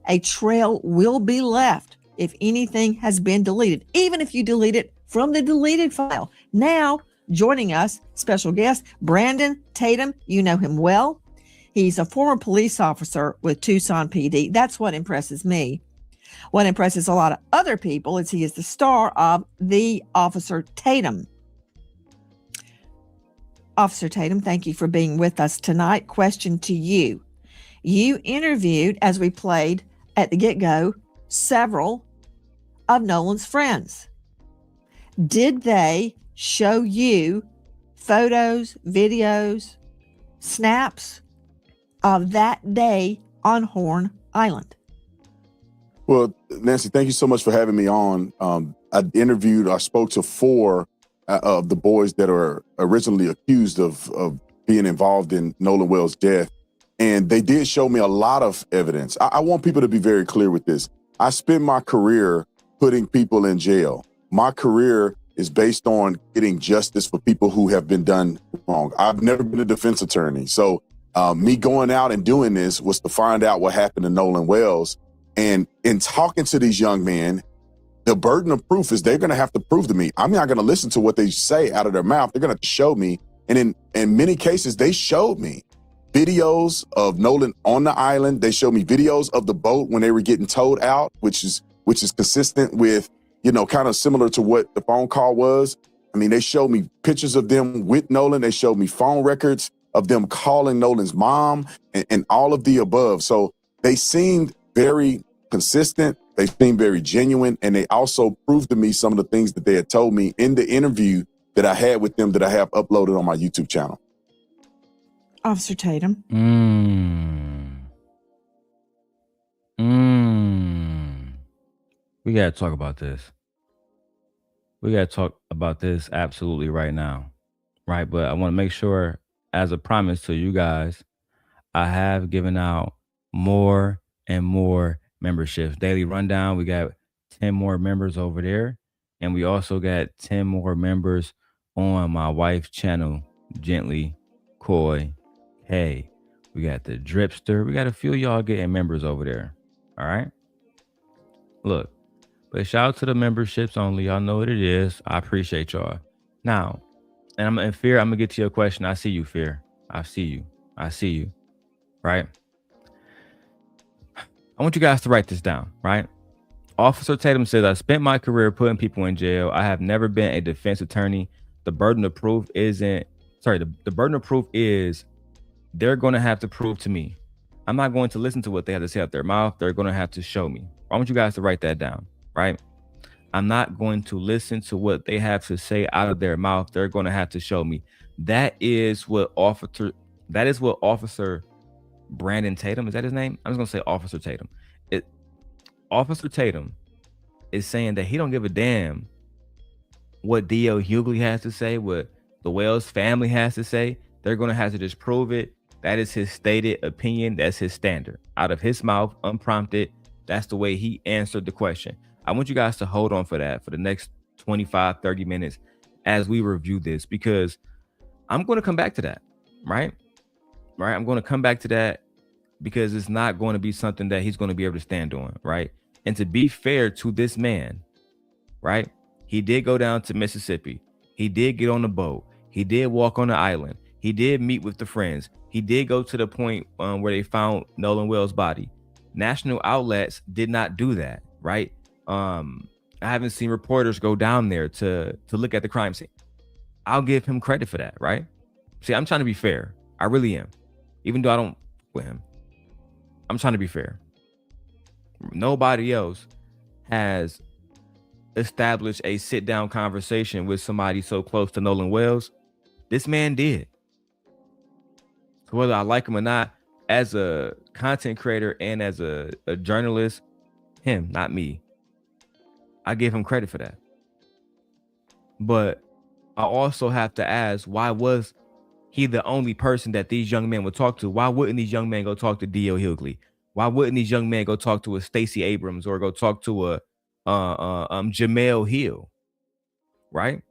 a trail will be left if anything has been deleted, even if you delete it from the deleted file. Now, joining us, special guest, Brandon Tatum. You know him well. He's a former police officer with Tucson PD. That's what impresses me. What impresses a lot of other people is he is the star of The Officer Tatum. Officer Tatum, thank you for being with us tonight. Question to you. You interviewed, as we played at the get-go, several of Nolan's friends. Did they show you photos, videos, snaps of that day on Horn Island? Well, Nancy, thank you so much for having me on. I spoke to 4 of the boys that are originally accused of being involved in Nolan Wells' death. And they did show me a lot of evidence. I want people to be very clear with this. I spent my career putting people in jail. My career is based on getting justice for people who have been done wrong. I've never been a defense attorney. So me going out and doing this was to find out what happened to Nolan Wells. And in talking to these young men, the burden of proof is they're going to have to prove to me. I'm not going to listen to what they say out of their mouth. They're going to show me. And in many cases, they showed me videos of Nolan on the island. They showed me videos of the boat when they were getting towed out, which is consistent with, kind of similar to what the phone call was. I mean, they showed me pictures of them with Nolan. They showed me phone records. of them calling Nolan's mom and all of the above. So they seemed very consistent. They seemed very genuine. And they also proved to me some of the things that they had told me in the interview that I had with them that I have uploaded on my YouTube channel. Officer Tatum. We got to talk about this. We got to talk about this absolutely right now. Right. But I want to make sure, as a promise to you guys, I have given out more and more memberships. Daily Rundown, we got 10 more members over there. And we also got 10 more members on my wife's channel, Gently Coy Hey. We got the Dripster. We got a few of y'all getting members over there. All right. Look, but shout out to the memberships only. Y'all know what it is. I appreciate y'all. Now, and I'm in Fear. I'm gonna get to your question. I see you, Fear. I see you. I see you. Right. I want you guys to write this down. Right. Officer Tatum says, I spent my career putting people in jail. I have never been a defense attorney. The burden of proof isn't, the burden of proof is they're going to have to prove to me. I'm not going to listen to what they have to say out their mouth. They're going to have to show me. I want you guys to write that down, right? I'm not going to listen to what they have to say out of their mouth. They're going to have to show me. That is what Officer Brandon Tatum, is that his name? I'm just going to say Officer Tatum. Officer Tatum is saying that he don't give a damn what D.L. Hughley has to say, what the Wells family has to say. They're going to have to just prove it. That is his stated opinion. That's his standard. Out of his mouth, unprompted. That's the way he answered the question. I want you guys to hold on for that for the next 25, 30 minutes as we review this, because I'm going to come back to that, right? Right. I'm going to come back to that because it's not going to be something that he's going to be able to stand on, right? And to be fair to this man, right? He did go down to Mississippi. He did get on the boat. He did walk on the island. He did meet with the friends. He did go to the point where they found Nolan Wells' body. National outlets did not do that, right? I haven't seen reporters go down there to look at the crime scene. I'll give him credit for that, right? See, I'm trying to be fair. I really am. Even though I don't with him. I'm trying to be fair. Nobody else has established a sit-down conversation with somebody so close to Nolan Wells. This man did. So whether I like him or not, as a content creator and as a journalist, him, not me, I give him credit for that. But I also have to ask, why was he the only person that these young men would talk to? Why wouldn't these young men go talk to D.L. Hughley? Why wouldn't these young men go talk to a Stacey Abrams or go talk to a Jamel Hill? Right?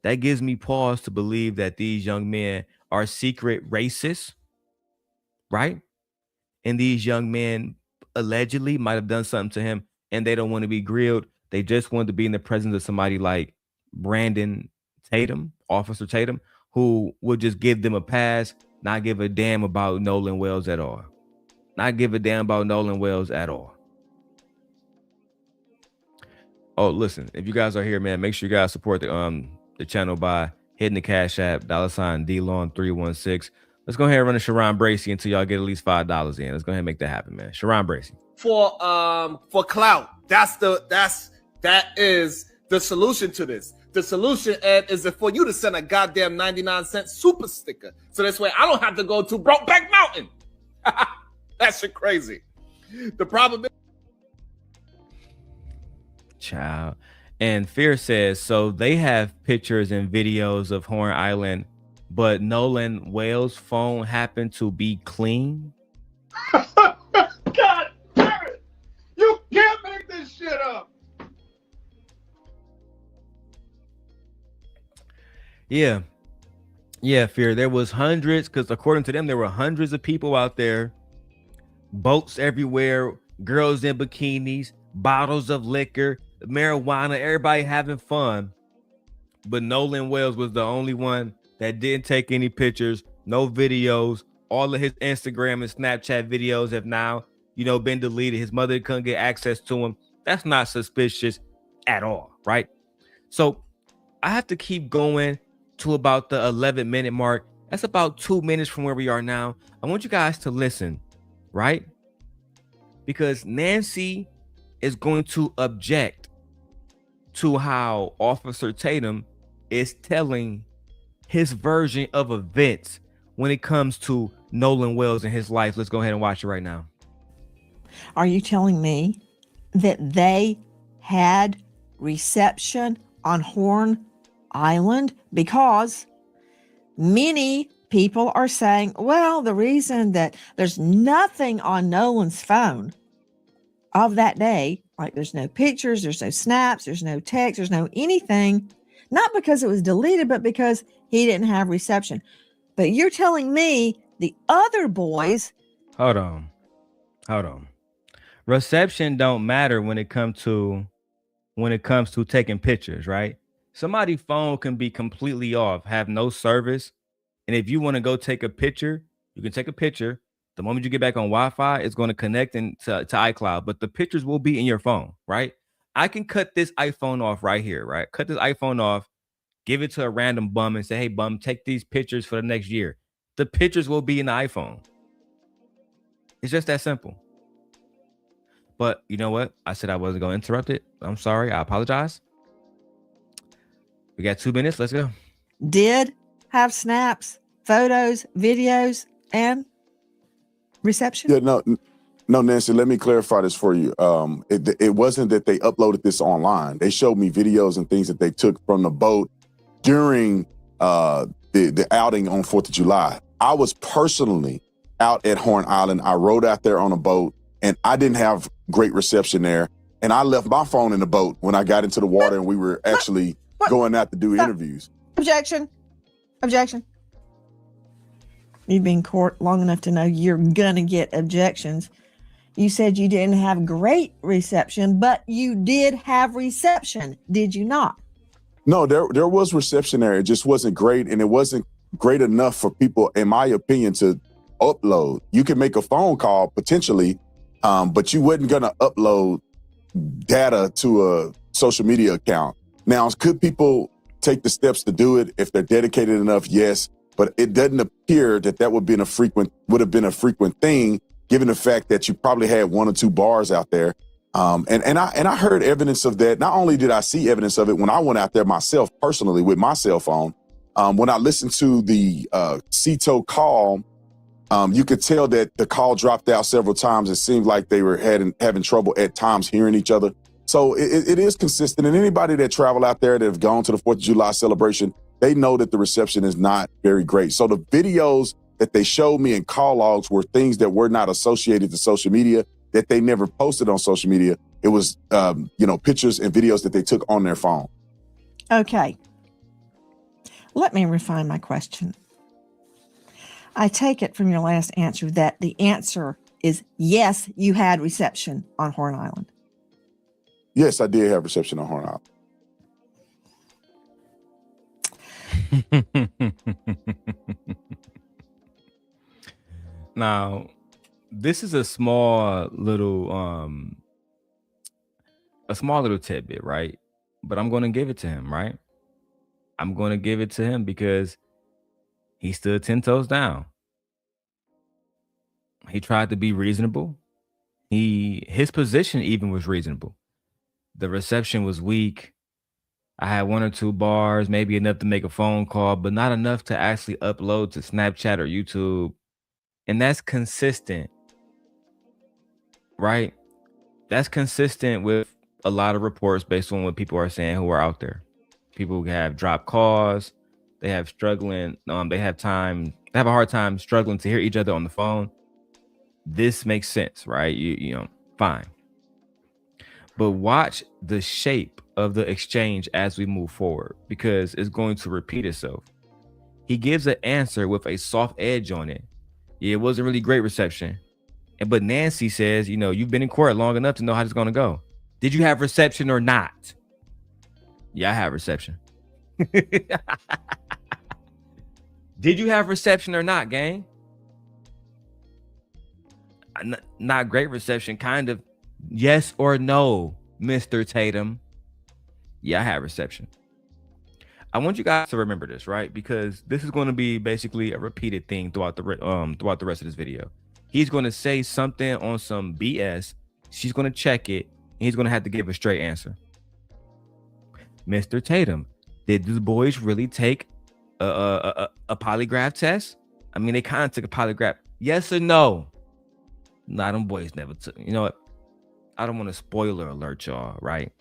That gives me pause to believe that these young men are secret racists, right? And these young men allegedly might have done something to him and they don't want to be grilled. They just want to be in the presence of somebody like Brandon Tatum, Officer Tatum, who would just give them a pass, not give a damn about Nolan Wells at all. Not give a damn about Nolan Wells at all. Oh, listen, if you guys are here, man, make sure you guys support the channel by hitting the Cash App, $DLon316. Let's go ahead and run a Sharon Bracey until y'all get at least $5 in. Let's go ahead and make that happen, man. Sharon Bracey. For clout. That is the solution to this. The solution, Ed, is for you to send a goddamn 99-cent super sticker. So this way I don't have to go to Brokeback Mountain. That shit crazy. The problem is, child. And Fear says, so they have pictures and videos of Horn Island, but Nolan Wells' phone happened to be clean. God damn it. You can't make this shit up. Yeah. Yeah, Fear. There was hundreds, because according to them, there were hundreds of people out there, boats everywhere, girls in bikinis, bottles of liquor, marijuana, everybody having fun. But Nolan Wells was the only one that didn't take any pictures, no videos. All of his Instagram and Snapchat videos have now, been deleted. His mother couldn't get access to him. That's not suspicious at all, right? So I have to keep going to about the 11-minute mark. That's about 2 minutes from where we are now. I want you guys to listen, right? Because Nancy is going to object to how Officer Tatum is telling his version of events when it comes to Nolan Wells and his life. Let's go ahead and watch it right now. Are you telling me that they had reception on Horn Island? Because many people are saying, well, the reason that there's nothing on Nolan's phone of that day, like there's no pictures, there's no snaps, there's no text, there's no anything, not because it was deleted, but because he didn't have reception. But you're telling me the other boys. Hold on. Reception don't matter when it comes to taking pictures, right? Somebody's phone can be completely off, have no service. And if you want to go take a picture, you can take a picture. The moment you get back on Wi-Fi, it's going to connect to iCloud, but the pictures will be in your phone, right? I can cut this iPhone off right here, right? Cut this iPhone off, give it to a random bum and say, hey, bum, take these pictures for the next year. The pictures will be in the iPhone. It's just that simple. But you know what? I said I wasn't going to interrupt it. I'm sorry. I apologize. We got 2 minutes. Let's go. Did have snaps, photos, videos, and reception? Yeah, no, Nancy, let me clarify this for you. It wasn't that they uploaded this online. They showed me videos and things that they took from the boat during the outing on 4th of July. I was personally out at Horn Island. I rode out there on a boat, and I didn't have great reception there. And I left my phone in the boat when I got into the water and we were actually going out to do interviews. Objection. You've been in court long enough to know you're gonna get objections. You said you didn't have great reception, but you did have reception, did you not? No, there was reception there. It just wasn't great, and it wasn't great enough for people, in my opinion, to upload. You can make a phone call potentially, but you wasn't gonna upload data to a social media account. Now, could people take the steps to do it if they're dedicated enough? Yes, but it doesn't appear that would have been a frequent thing, given the fact that you probably had 1 or 2 bars out there. And I heard evidence of that. Not only did I see evidence of it when I went out there myself personally with my cell phone, when I listened to the CETO call, you could tell that the call dropped out several times. It seemed like they were having trouble at times hearing each other. So it is consistent. And anybody that travel out there that have gone to the 4th of July celebration, they know that the reception is not very great. So the videos that they showed me in call logs were things that were not associated to social media, that they never posted on social media. It was, pictures and videos that they took on their phone. Okay. Let me refine my question. I take it from your last answer that the answer is yes, you had reception on Horn Island. Yes, I did have reception on Horn Island. Now, this is a small little tidbit, right? But I'm going to give it to him, right? I'm going to give it to him because he stood 10 toes down. He tried to be reasonable. His position even was reasonable. The reception was weak. I had 1 or 2 bars, maybe enough to make a phone call, but not enough to actually upload to Snapchat or YouTube. And that's consistent, right? That's consistent with a lot of reports based on what people are saying who are out there. People who have dropped calls, they have they have a hard time struggling to hear each other on the phone. This makes sense, right? You know, fine. But watch the shape of the exchange as we move forward, because it's going to repeat itself. He gives an answer with a soft edge on it. Yeah, it wasn't really great reception. But Nancy says, you've been in court long enough to know how it's going to go. Did you have reception or not? Yeah, I have reception. Did you have reception or not, gang? Not great reception, kind of. Yes or no, Mr. Tatum? Yeah, I had reception. I want you guys to remember this, right? Because this is going to be basically a repeated thing throughout the rest of this video. He's going to say something on some BS. She's going to check it, and he's going to have to give a straight answer. Mr. Tatum, did the boys really take a polygraph test? I mean, they kind of took a polygraph. Yes or no? Nah, them boys never took. You know what? I don't want to spoiler alert y'all, right?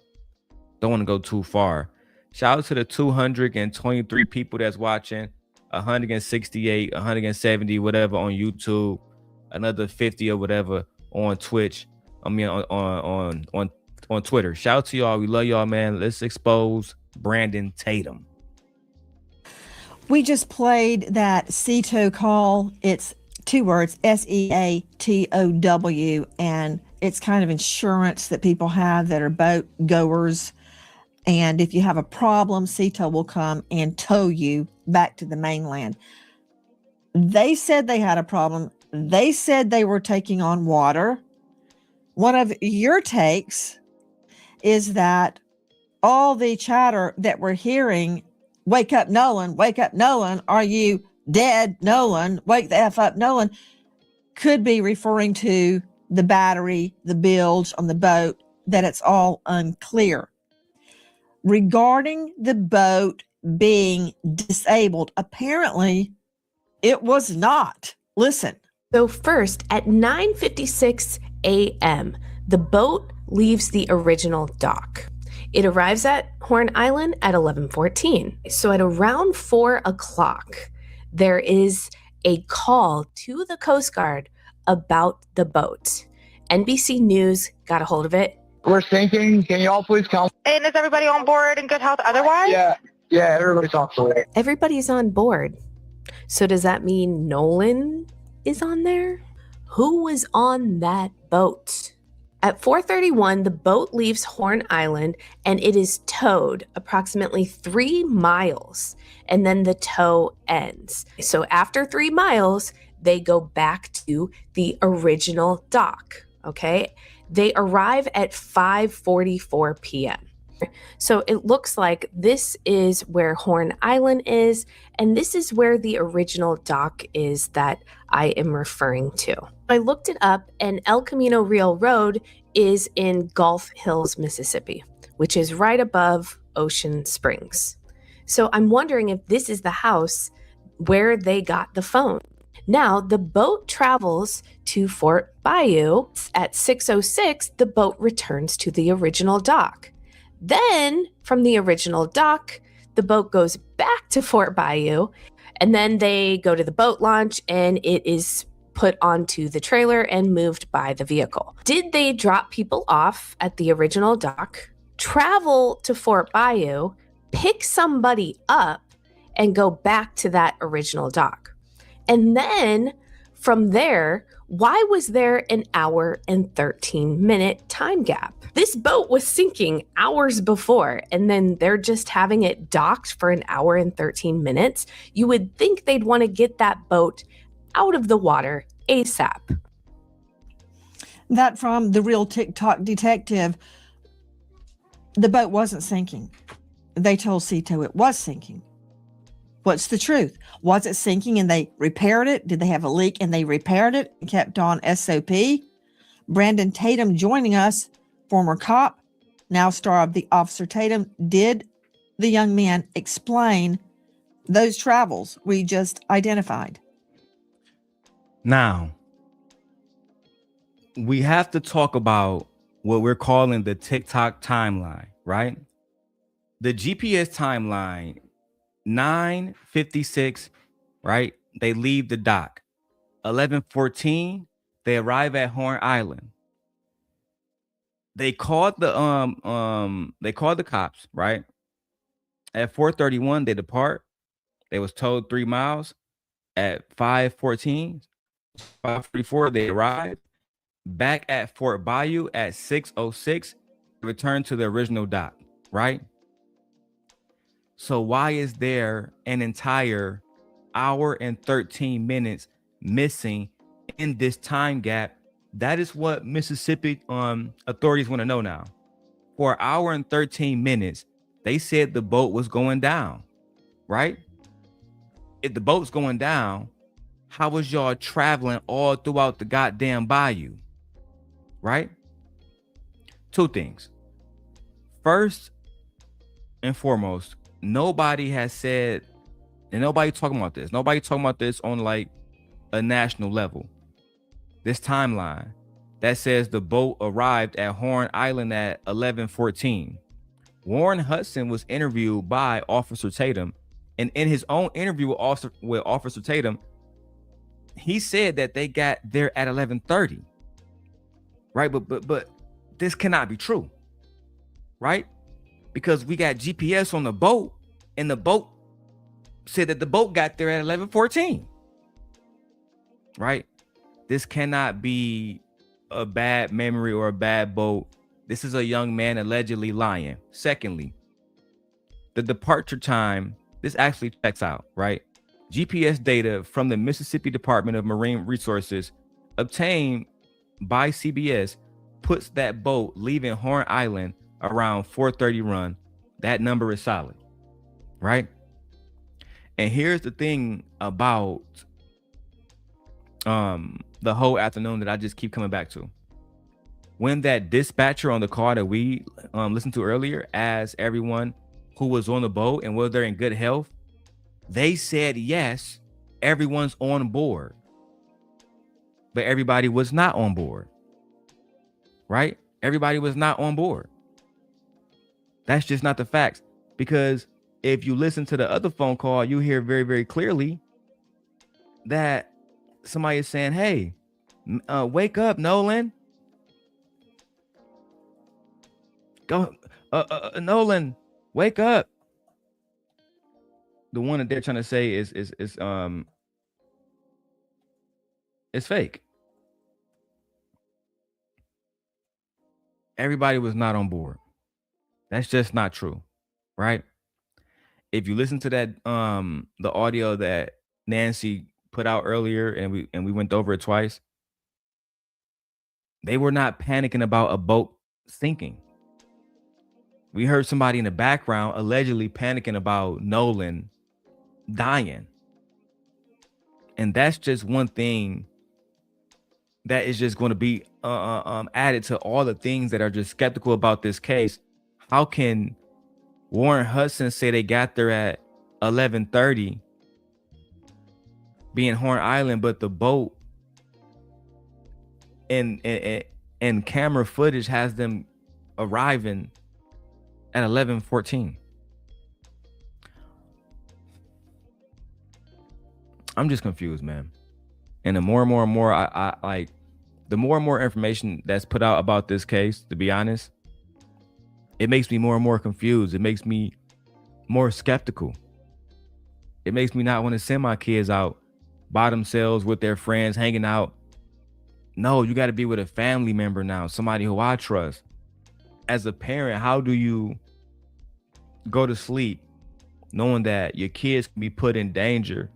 Don't want to go too far. Shout out to the 223 people that's watching, 168, 170, whatever on YouTube, another 50 or whatever on Twitch. I mean on Twitter. Shout out to y'all. We love y'all, man. Let's expose Brandon Tatum. We just played that CETO call. It's 2 words, SEATOW, and it's kind of insurance that people have that are boat goers. And if you have a problem, CETO will come and tow you back to the mainland. They said they had a problem. They said they were taking on water. One of your takes is that all the chatter that we're hearing, wake up, Nolan, are you dead, Nolan, wake the F up, Nolan, could be referring to the battery, the bilge on the boat, that it's all unclear. Regarding the boat being disabled, apparently it was not. Listen. So first, at 9:56 a.m., the boat leaves the original dock. It arrives at Horn Island at 11:14. So at around 4 o'clock, there is a call to the Coast Guard about the boat. NBC News got a hold of it. We're sinking. Can you all please come? And is everybody on board in good health otherwise? Yeah, everybody's on board. Everybody's on board. So does that mean Nolan is on there? Who was on that boat? At 4:31, the boat leaves Horn Island and it is towed approximately 3 miles, and then the tow ends. So after 3 miles, they go back to the original dock, okay? They arrive at 5:44 p.m. So it looks like this is where Horn Island is, and this is where the original dock is that I am referring to. I looked it up, and El Camino Real Road is in Gulf Hills, Mississippi, which is right above Ocean Springs. So I'm wondering if this is the house where they got the phone. Now, the boat travels to Fort Bayou. At 6:06, the boat returns to the original dock. Then, from the original dock, the boat goes back to Fort Bayou, and then they go to the boat launch, and it is put onto the trailer and moved by the vehicle. Did they drop people off at the original dock, travel to Fort Bayou, pick somebody up, and go back to that original dock? And then from there, why was there an hour and 13-minute time gap? This boat was sinking hours before, and then they're just having it docked for an hour and 13 minutes. You would think they'd want to get that boat out of the water ASAP. That from the real TikTok detective, the boat wasn't sinking. They told CETO it was sinking. What's the truth? Was it sinking and they repaired it? Did they have a leak and they repaired it and kept on SOP? Brandon Tatum joining us, former cop, now star of The Officer Tatum. Did the young man explain those travels we just identified? Now, we have to talk about what we're calling the TikTok timeline, right? The GPS timeline, 9:56, right? They leave the dock. 11:14, they arrive at Horn Island. They called the cops, right? At 4:31, they depart. They was told 3 miles. At 5:14, 5:44, they arrived. Back at Fort Bayou at 6:06, return to the original dock, right? So why is there an entire hour and 13 minutes missing in this time gap? That is what Mississippi authorities want to know now. For an hour and 13 minutes, they said the boat was going down. right? If the boat's going down, how was y'all traveling all throughout the goddamn bayou, right? Two things. First and foremost, nobody has said, and nobody talking about this. Nobody talking about this on like a national level. This timeline that says the boat arrived at Horn Island at 11:14. Warren Hudson was interviewed by Officer Tatum, and in his own interview with Officer Tatum, he said that they got there at 11:30. Right, but this cannot be true, right? Because we got GPS on the boat, and the boat said that the boat got there at 11:14. Right? This cannot be a bad memory or a bad boat. This is a young man allegedly lying. Secondly, the departure time, this actually checks out, right? GPS data from the Mississippi Department of Marine Resources obtained by CBS puts that boat leaving Horn Island around 4:30 run. That number is solid, right? And here's the thing about the whole afternoon that I just keep coming back to. When that dispatcher on the call that we listened to earlier asked everyone who was on the boat and whether they're in good health, they said yes, everyone's on board. But everybody was not on board, right? Everybody was not on board. That's just not the facts. Because if you listen to the other phone call, you hear very, very clearly that somebody is saying, hey, wake up, Nolan. Go, Nolan, wake up. The one that they're trying to say is fake. Everybody was not on board. That's just not true, right? If you listen to that the audio that Nancy put out earlier, and we went over it twice, they were not panicking about a boat sinking. We heard somebody in the background allegedly panicking about Nolan dying. And that's just one thing that is just going to be added to all the things that are just skeptical about this case. How can Warren Hudson say they got there at 11:30 being Horn Island, but the boat and camera footage has them arriving at 11:14? I'm just confused, man. And the more and more I like, the more and more information that's put out about this case, to be honest, it makes me more and more confused. It makes me more skeptical. It makes me not want to send my kids out by themselves with their friends, hanging out. No, you got to be with a family member now, somebody who I trust. As a parent, how do you go to sleep knowing that your kids can be put in danger?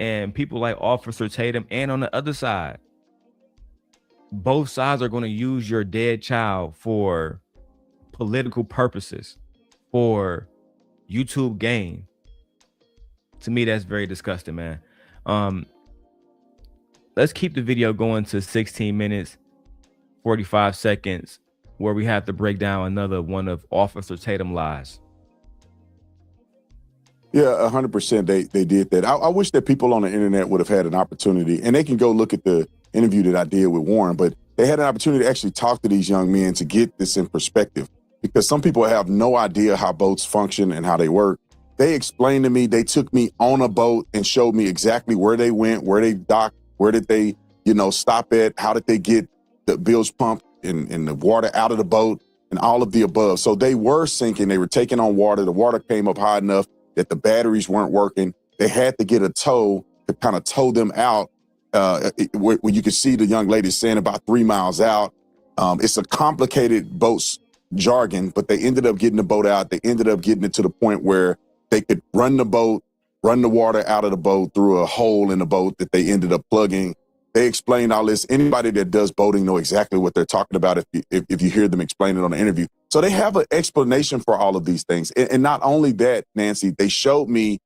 And people like Officer Tatum, and on the other side, both sides are going to use your dead child for political purposes, for YouTube gain. To me, that's very disgusting, man. Let's keep the video going to 16 minutes, 45 seconds, where we have to break down another one of Officer Tatum's lies. Yeah, 100%. They did that. I wish that people on the internet would have had an opportunity, and they can go look at the interview that I did with Warren, but they had an opportunity to actually talk to these young men to get this in perspective, because some people have no idea how boats function and how they work. They explained to me, they took me on a boat and showed me exactly where they went, where they docked, where did they, stop at, how did they get the bilge pump and the water out of the boat, and all of the above. So they were sinking. They were taking on water. The water came up high enough that the batteries weren't working. They had to get a tow to kind of tow them out, where you could see the young lady saying about 3 miles out. It's a complicated boat's jargon, but they ended up getting the boat out. They ended up getting it to the point where they could run the water out of the boat through a hole in the boat that they ended up plugging. They explained all this. Anybody that does boating know exactly what they're talking about if you hear them explain it on the interview. So they have an explanation for all of these things. And not only that, Nancy, they showed me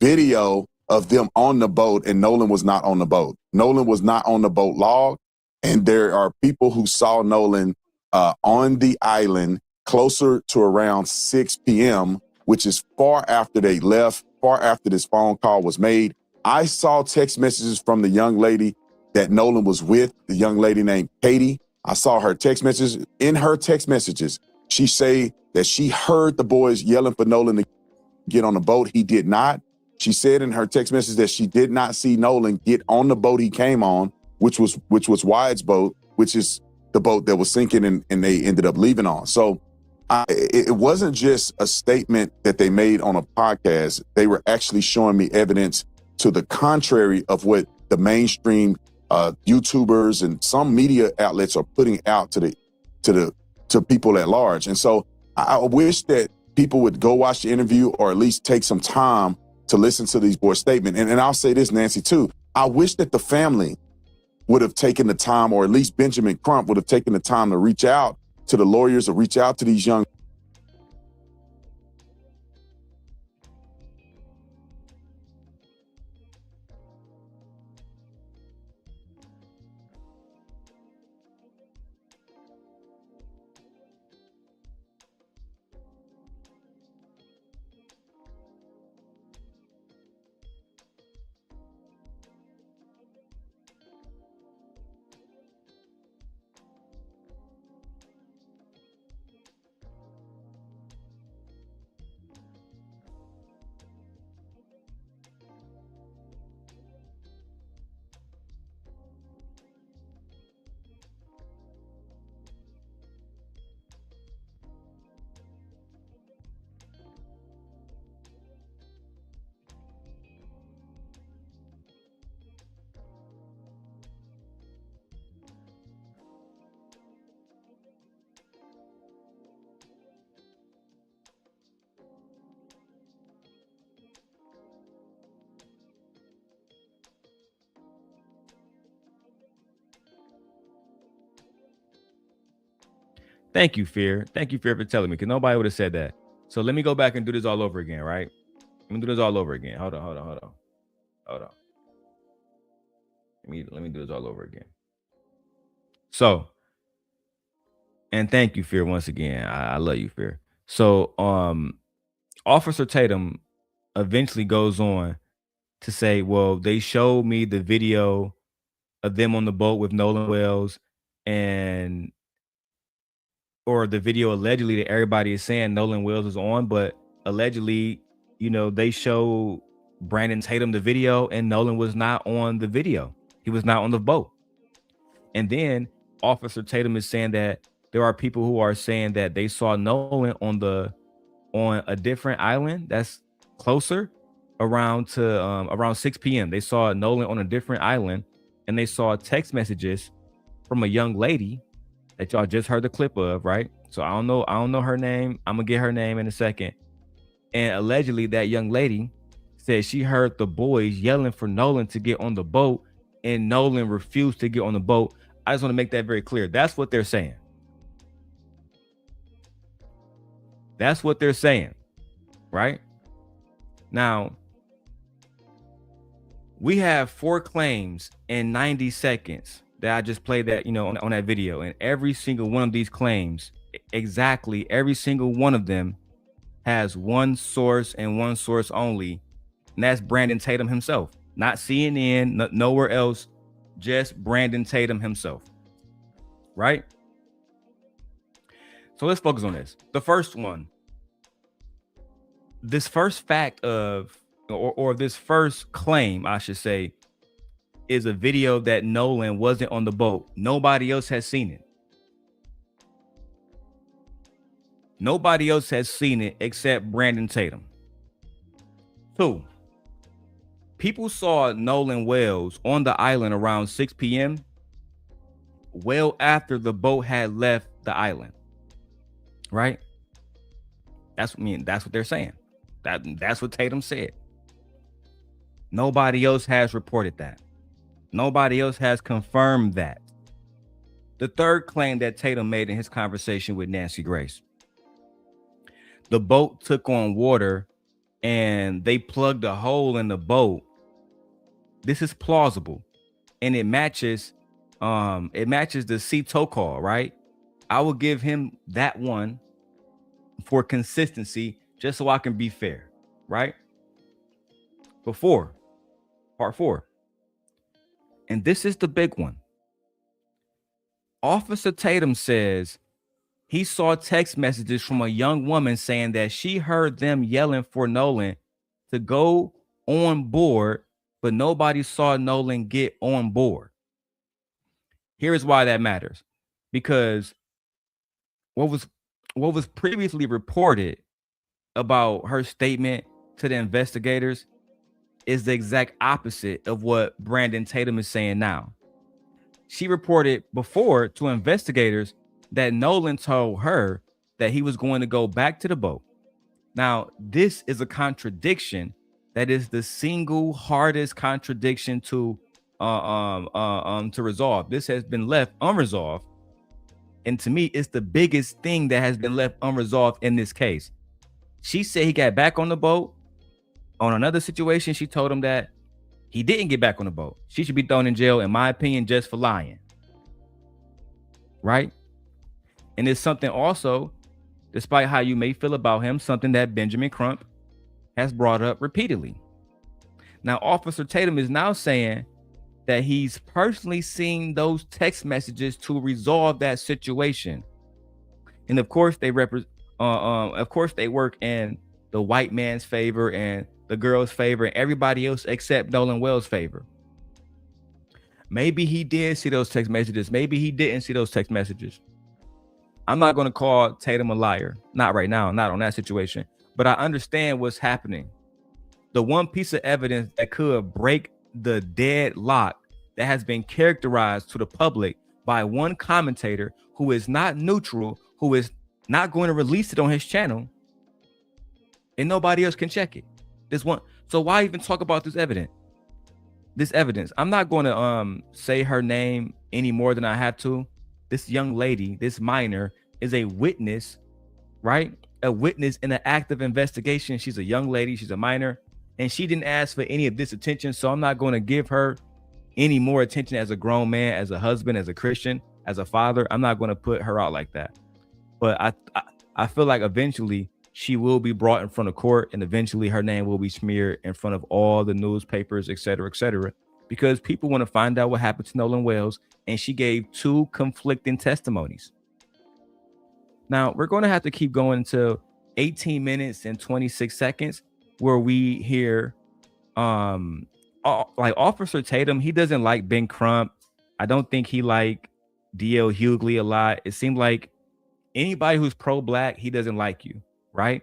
video of them on the boat, and Nolan was not on the boat. Nolan was not on the boat log, and there are people who saw Nolan on the island closer to around 6 p.m., which is far after they left, far after this phone call was made. I saw text messages from the young lady that Nolan was with, the young lady named Katie. I saw her text messages. In her text messages, she say that she heard the boys yelling for Nolan to get on the boat. He did not. She said in her text message that she did not see Nolan get on the boat he came on, which was Wyatt's boat, which is the boat that was sinking and they ended up leaving on. So it wasn't just a statement that they made on a podcast. They were actually showing me evidence to the contrary of what the mainstream YouTubers and some media outlets are putting out to people at large. And so I wish that people would go watch the interview or at least take some time to listen to these boys' statement. And I'll say this, Nancy, too. I wish that the family would have taken the time, or at least Benjamin Crump would have taken the time to reach out to the lawyers or reach out to these young. Thank you, Fear. Thank you, Fear, for telling me, because nobody would have said that. So let me go back and do this all over again, right? Let me do this all over again. Hold on. Let me do this all over again. So, and thank you, Fear, once again. I love you, Fear. So, Officer Tatum eventually goes on to say, well, they showed me the video of them on the boat with Nolan Wells, or the video allegedly that everybody is saying Nolan Wells is on, but allegedly, they show Brandon Tatum the video and Nolan was not on the video. He was not on the boat. And then Officer Tatum is saying that there are people who are saying that they saw Nolan on a different island that's closer around 6 p.m. They saw Nolan on a different island, and they saw text messages from a young lady that y'all just heard the clip of, right? So I don't know her name. I'm gonna get her name in a second. And allegedly that young lady said she heard the boys yelling for Nolan to get on the boat, and Nolan refused to get on the boat. I just want to make that very clear. That's what they're saying. That's what they're saying, right? Now, we have 4 claims in 90 seconds that I just played that, on that video. And every single one of these claims, exactly every single one of them has one source and one source only. And that's Brandon Tatum himself, not CNN, nowhere else, just Brandon Tatum himself, right? So let's focus on this. The first one, this first fact of, or this first claim, I should say, is a video that Nolan wasn't on the boat. Nobody else has seen it. Nobody else has seen it except Brandon Tatum. 2, people saw Nolan Wells on the island around 6 p.m. well after the boat had left the island. Right? That's what they're saying. That's what Tatum said. Nobody else has reported that. Nobody else has confirmed that. The third claim that Tatum made in his conversation with Nancy Grace: the boat took on water and they plugged a hole in the boat, this is plausible, and it matches the C tow call, right? I will give him that one for consistency, just so I can be fair, right? Before part 4, and this is the big one. Officer Tatum says he saw text messages from a young woman saying that she heard them yelling for Nolan to go on board, but nobody saw Nolan get on board. Here's why that matters. Because what was previously reported about her statement to the investigators is the exact opposite of what Brandon Tatum is saying now. She reported before to investigators that Nolan told her that he was going to go back to the boat. Now, this is a contradiction that is the single hardest contradiction to resolve. This has been left unresolved, and to me, it's the biggest thing that has been left unresolved in this case. She said he got back on the boat. On another situation, she told him that he didn't get back on the boat. She should be thrown in jail, in my opinion, just for lying. Right? And it's something also, despite how you may feel about him, something that Benjamin Crump has brought up repeatedly. Now, Officer Tatum is now saying that he's personally seen those text messages to resolve that situation. And of course, they work in the white man's favor and the girl's favor and everybody else except Nolan Wells' favor. Maybe he did see those text messages. Maybe he didn't see those text messages. I'm not going to call Tatum a liar. Not right now, not on that situation. But I understand what's happening. The one piece of evidence that could break the deadlock that has been characterized to the public by one commentator who is not neutral, who is not going to release it on his channel, and nobody else can check it. This one. So why even talk about this evidence? I'm not going to say her name any more than I have to. This young lady, this minor, is a witness, right? A witness in an active investigation. She's a young lady. She's a minor, and she didn't ask for any of this attention. So I'm not going to give her any more attention as a grown man, as a husband, as a Christian, as a father. I'm not going to put her out like that. But I feel like eventually she will be brought in front of court, and eventually her name will be smeared in front of all the newspapers, et cetera, because people want to find out what happened to Nolan Wells, and she gave 2 conflicting testimonies. Now, we're going to have to keep going until 18 minutes and 26 seconds where we hear like Officer Tatum. He doesn't like Ben Crump. I don't think he liked D.L. Hughley a lot. It seemed like anybody who's pro-black, he doesn't like you, right?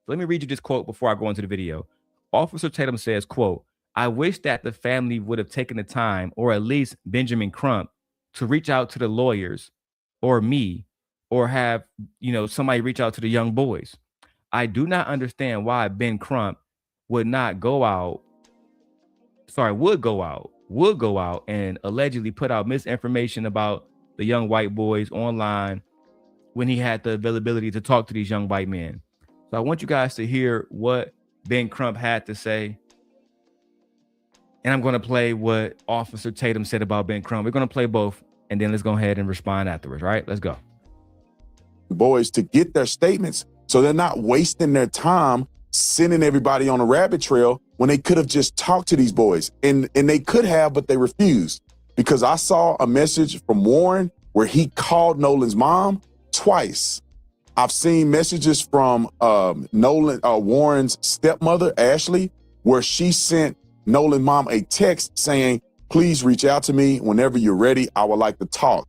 Let me read you this quote before I go into the video. Officer Tatum says, quote, "I wish that the family would have taken the time, or at least Benjamin Crump, to reach out to the lawyers or me, or have, somebody reach out to the young boys. I do not understand why Ben Crump would go out and allegedly put out misinformation about the young white boys online when he had the availability to talk to these young white men." So I want you guys to hear what Ben Crump had to say. And I'm going to play what Officer Tatum said about Ben Crump. We're going to play both, and then let's go ahead and respond afterwards, right? Let's go. Boys to get their statements, so they're not wasting their time sending everybody on a rabbit trail when they could have just talked to these boys. And they could have, but they refused, because I saw a message from Warren where he called Nolan's mom twice. I've seen messages from Warren's stepmother, Ashley, where she sent Nolan's mom a text saying, "Please reach out to me whenever you're ready. I would like to talk."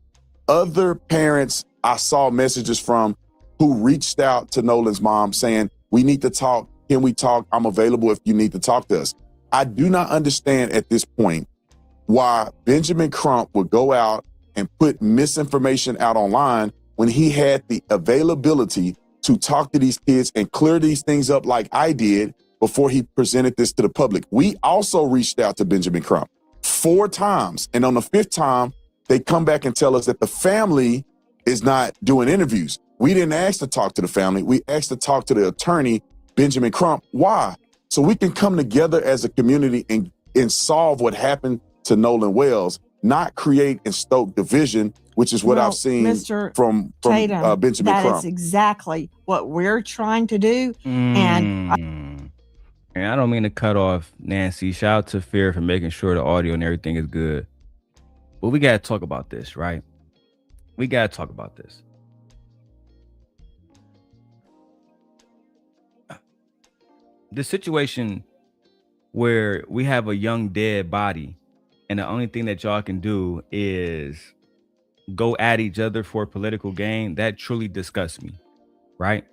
Other parents I saw messages from who reached out to Nolan's mom saying, "We need to talk. Can we talk? I'm available if you need to talk to us." I do not understand at this point why Benjamin Crump would go out and put misinformation out online when he had the availability to talk to these kids and clear these things up like I did before he presented this to the public. We also reached out to Benjamin Crump 4 times. And on the 5th time, they come back and tell us that the family is not doing interviews. We didn't ask to talk to the family. We asked to talk to the attorney, Benjamin Crump. Why? so we can come together as a community and solve what happened to Nolan Wells, not create and stoke division, which is what I've seen Mr. from Tatum, Benjamin that Crump. is exactly what we're trying to do. And I don't mean to cut off Nancy. Shout out to Fear for making sure the audio and everything is good. But we got to talk about this, right? We got to talk about this. The situation where we have a young dead body and the only thing that y'all can do is go at each other for political gain, that truly disgusts me, right?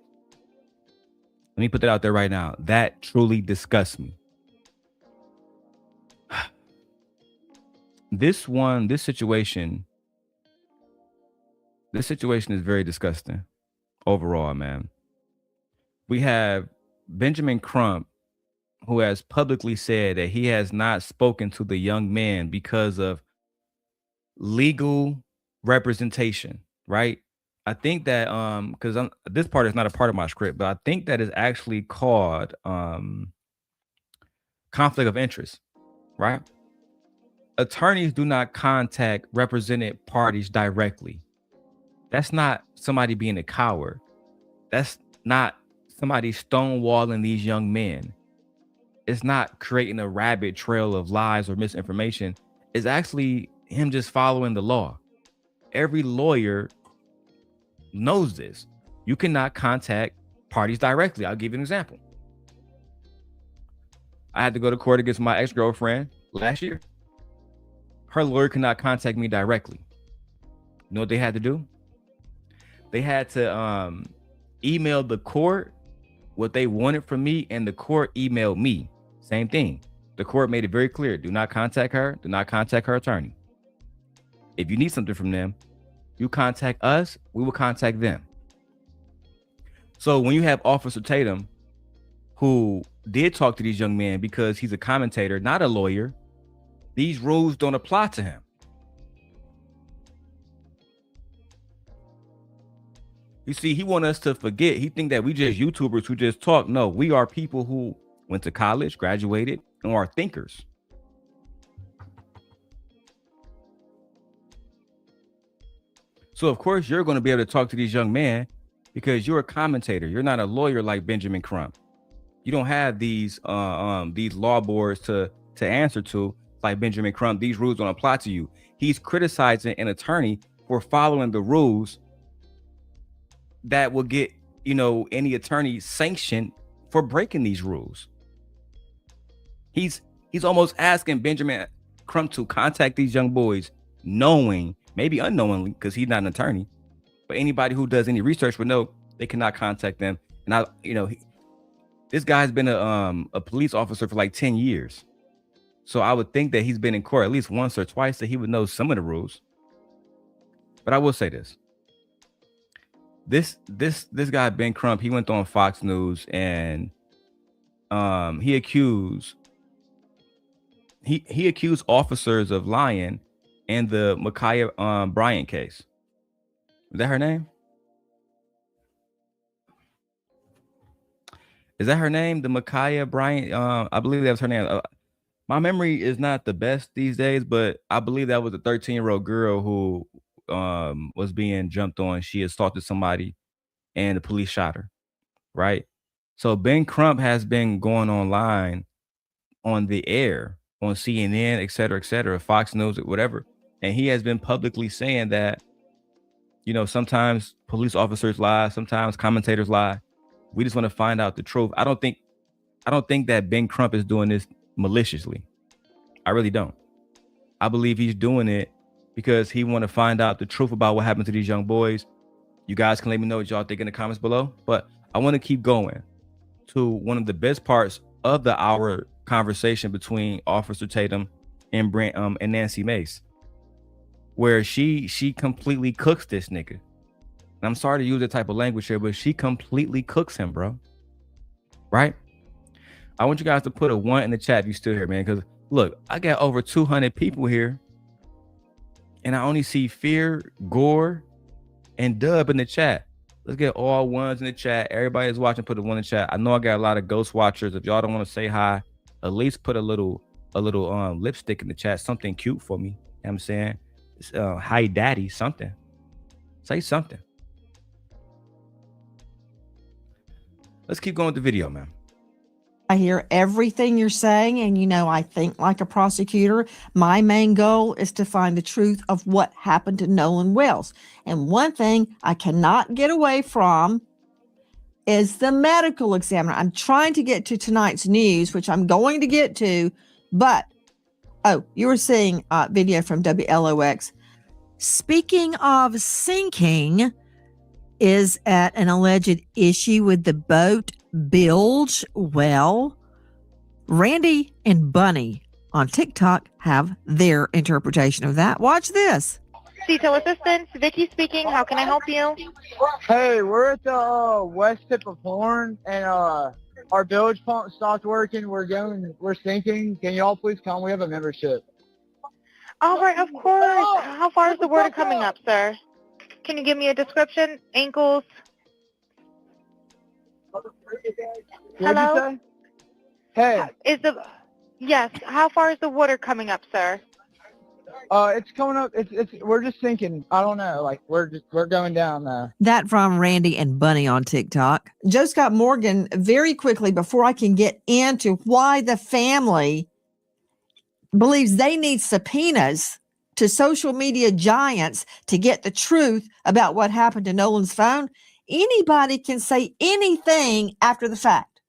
Let me put that out there right now. That truly disgusts me. This situation is very disgusting overall, man. We have Benjamin Crump, who has publicly said that he has not spoken to the young man because of legal representation, right? I think that because this part is not a part of my script, but I think that is actually called conflict of interest, right? Attorneys do not contact represented parties directly. That's not somebody being a coward. That's not somebody stonewalling these young men. It's not creating a rabbit trail of lies or misinformation. It's actually him just following the law. Every lawyer knows this. You cannot contact parties directly. I'll give you an example. I had to go to court against my ex-girlfriend last year. Her lawyer could not contact me directly. You know what they had to do? They had to email the court what they wanted from me, and the court emailed me. Same thing. The court made it very clear. Do not contact her. Do not contact her attorney. If you need something from them, you contact us. We will contact them. So when you have Officer Tatum, who did talk to these young men because he's a commentator, not a lawyer, these rules don't apply to him. You see, he wants us to forget. He think that we just YouTubers who just talk. No, we are people who went to college, graduated, and are thinkers. So of course you're going to be able to talk to these young men because you're a commentator. You're not a lawyer like Benjamin Crump. You don't have these law boards to answer to like Benjamin Crump. These rules don't apply to you. He's criticizing an attorney for following the rules that will get, any attorney sanctioned for breaking these rules. He's almost asking Benjamin Crump to contact these young boys, knowing, maybe unknowingly, because he's not an attorney, but anybody who does any research would know they cannot contact them. And this guy's been a police officer for like 10 years. So I would think that he's been in court at least once or twice, that he would know some of the rules. But I will say this. This guy, Ben Crump, he went on Fox News and he accused officers of lying in the Ma'Khia Bryant case. Is that her name? Is that her name? The Ma'Khia Bryant? I believe that was her name. My memory is not the best these days, but I believe that was a 13-year-old girl who was being jumped on. She assaulted somebody and the police shot her, right? So Ben Crump has been going online on the air, on CNN, et cetera, Fox News, whatever. And he has been publicly saying that, sometimes police officers lie, sometimes commentators lie. We just want to find out the truth. I don't think that Ben Crump is doing this maliciously. I really don't. I believe he's doing it because he want to find out the truth about what happened to these young boys. You guys can let me know what y'all think in the comments below. But I want to keep going to one of the best parts of our conversation between Officer Tatum and and Nancy Mace, where she completely cooks this nigga. And I'm sorry to use that type of language here, but she completely cooks him, bro. Right? I want you guys to put a 1 in the chat if you still here, man. Because look, I got over 200 people here, and I only see Fear, Gore, and Dub in the chat. Let's get all ones in the chat. Everybody is watching, put a one in the chat. I know I got a lot of ghost watchers. If y'all don't want to say hi, at least put a little lipstick in the chat, something cute for me. You know what I'm saying? Hi daddy, something. Say something. Let's keep going with the video, man. I hear everything you're saying, and I think like a prosecutor. My main goal is to find the truth of what happened to Nolan Wells. And one thing I cannot get away from is the medical examiner. I'm trying to get to tonight's news, which I'm going to get to, but you were seeing a video from WLOX. Speaking of sinking, is at an alleged issue with the boat bilge. Well, Randy and Bunny on TikTok have their interpretation of that. Watch this. Detail assistance, Vicky speaking. How can I help you? Hey, we're at the west tip of Horn, and our bilge pump stopped working. We're sinking. Can y'all please come? We have a membership. All right, of course. How far is the water coming up, sir? Can you give me a description? Ankles? Hello? Hey. Yes. How far is the water coming up, sir? It's coming up. We're just sinking. I don't know. Like we're going down now. That from Randy and Bunny on TikTok. Joe Scott Morgan, very quickly before I can get into why the family believes they need subpoenas to social media giants to get the truth about what happened to Nolan's phone. Anybody can say anything after the fact.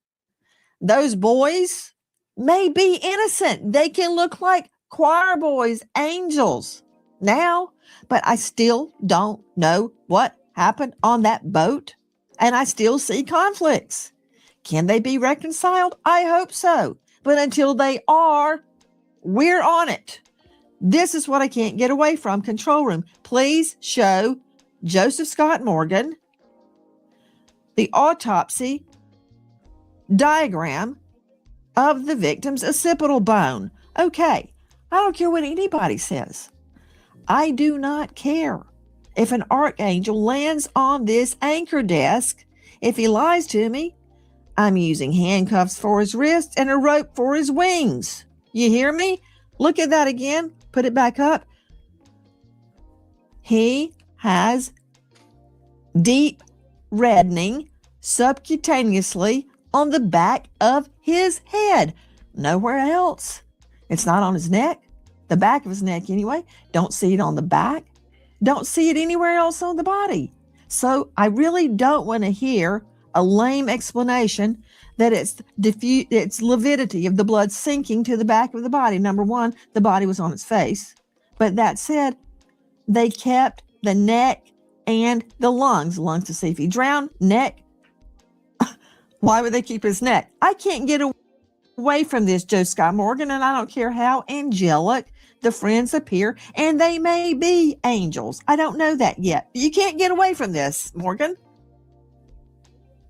Those boys may be innocent. They can look like choir boys, angels now, but I still don't know what happened on that boat. And I still see conflicts. Can they be reconciled? I hope so. But until they are, we're on it. This is what I can't get away from. Control room, please show Joseph Scott Morgan the autopsy diagram of the victim's occipital bone. Okay, I don't care what anybody says. I do not care if an archangel lands on this anchor desk. If he lies to me, I'm using handcuffs for his wrists and a rope for his wings. You hear me? Look at that again. Put it back up. He has deep reddening subcutaneously on the back of his head. Nowhere else. It's not on his neck. The back of his neck anyway. Don't see it on the back. Don't see it anywhere else on the body. So I really don't want to hear a lame explanation that it's lividity of the blood sinking to the back of the body. Number one, the body was on its face. But that said, they kept the neck and the lungs. Lungs to see if he drowned. Neck. Why would they keep his neck? I can't get away from this, Joe Scott Morgan, and I don't care how angelic the friends appear, and they may be angels. I don't know that yet. You can't get away from this, Morgan.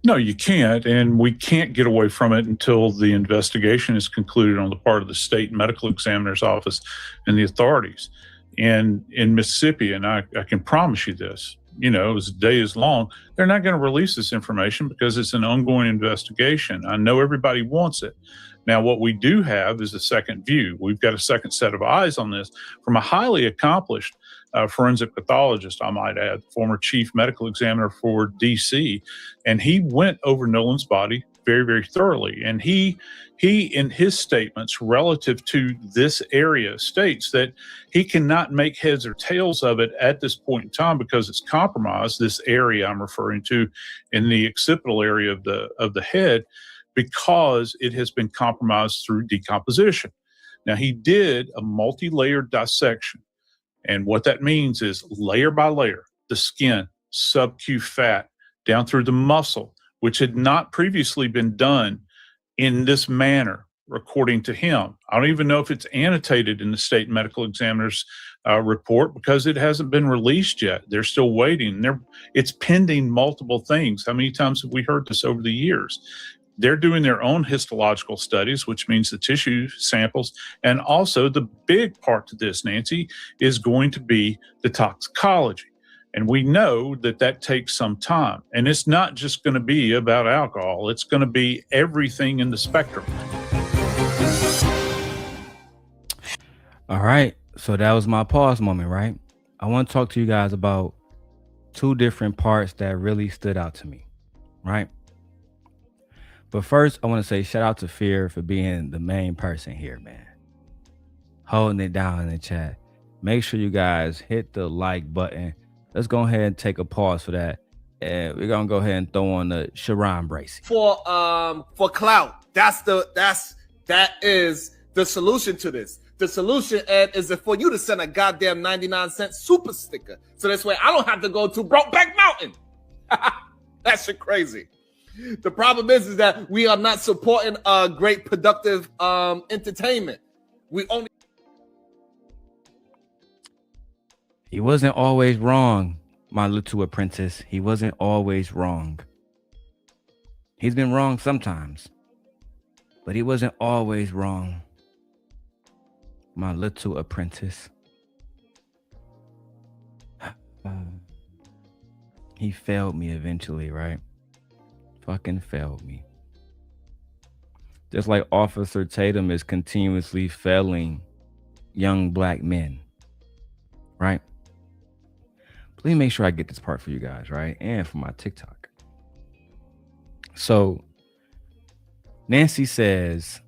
No, you can't, and we can't get away from it until the investigation is concluded on the part of the state medical examiner's office and the authorities. And in Mississippi, and I can promise you this, as the day is long, they're not going to release this information because it's an ongoing investigation. I know everybody wants it. Now, what we do have is a second view. We've got a second set of eyes on this from a highly accomplished forensic pathologist, I might add, former chief medical examiner for DC. And he went over Nolan's body very, very thoroughly. And he in his statements relative to this area states that he cannot make heads or tails of it at this point in time because it's compromised, this area I'm referring to in the occipital area of the head, because it has been compromised through decomposition. Now, he did a multi-layered dissection. And what that means is layer by layer, the skin, sub-Q fat, down through the muscle, which had not previously been done in this manner, according to him. I don't even know if it's annotated in the state medical examiner's report because it hasn't been released yet. They're still waiting. It's pending multiple things. How many times have we heard this over the years? They're doing their own histological studies, which means the tissue samples. And also the big part to this, Nancy, is going to be the toxicology. And we know that that takes some time. And it's not just going to be about alcohol. It's going to be everything in the spectrum. All right. So that was my pause moment, right? I want to talk to you guys about two different parts that really stood out to me, right? But first, I want to say shout out to Fear for being the main person here, man. Holding it down in the chat. Make sure you guys hit the like button. Let's go ahead and take a pause for that. And we're gonna go ahead and throw on the Sharon Bracey. For clout. That is the solution to this. The solution, Ed, is for you to send a goddamn 99-cent super sticker. So this way I don't have to go to Brokeback Mountain. That shit crazy. The problem is that we are not supporting great productive entertainment. We only. He wasn't always wrong, my little apprentice. He wasn't always wrong. He's been wrong sometimes, but he wasn't always wrong, my little apprentice. He failed me eventually, right? Fucking failed me. Just like Officer Tatum is continuously failing young black men, right? Please make sure I get this part for you guys, right? And for my TikTok. So Nancy says,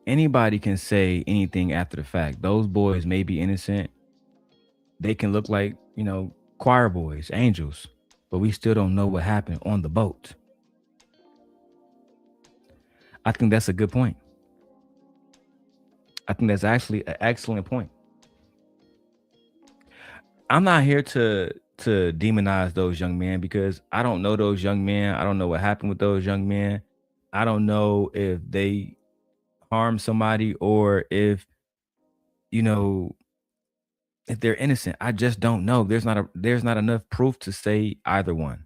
anybody can say anything after the fact. Those boys may be innocent. They can look like, choir boys, angels, but we still don't know what happened on the boat. I think that's a good point. I think that's actually an excellent point. I'm not here to demonize those young men because I don't know those young men. I don't know what happened with those young men. I don't know if they harmed somebody or if they're innocent. I just don't know. There's not enough proof to say either one.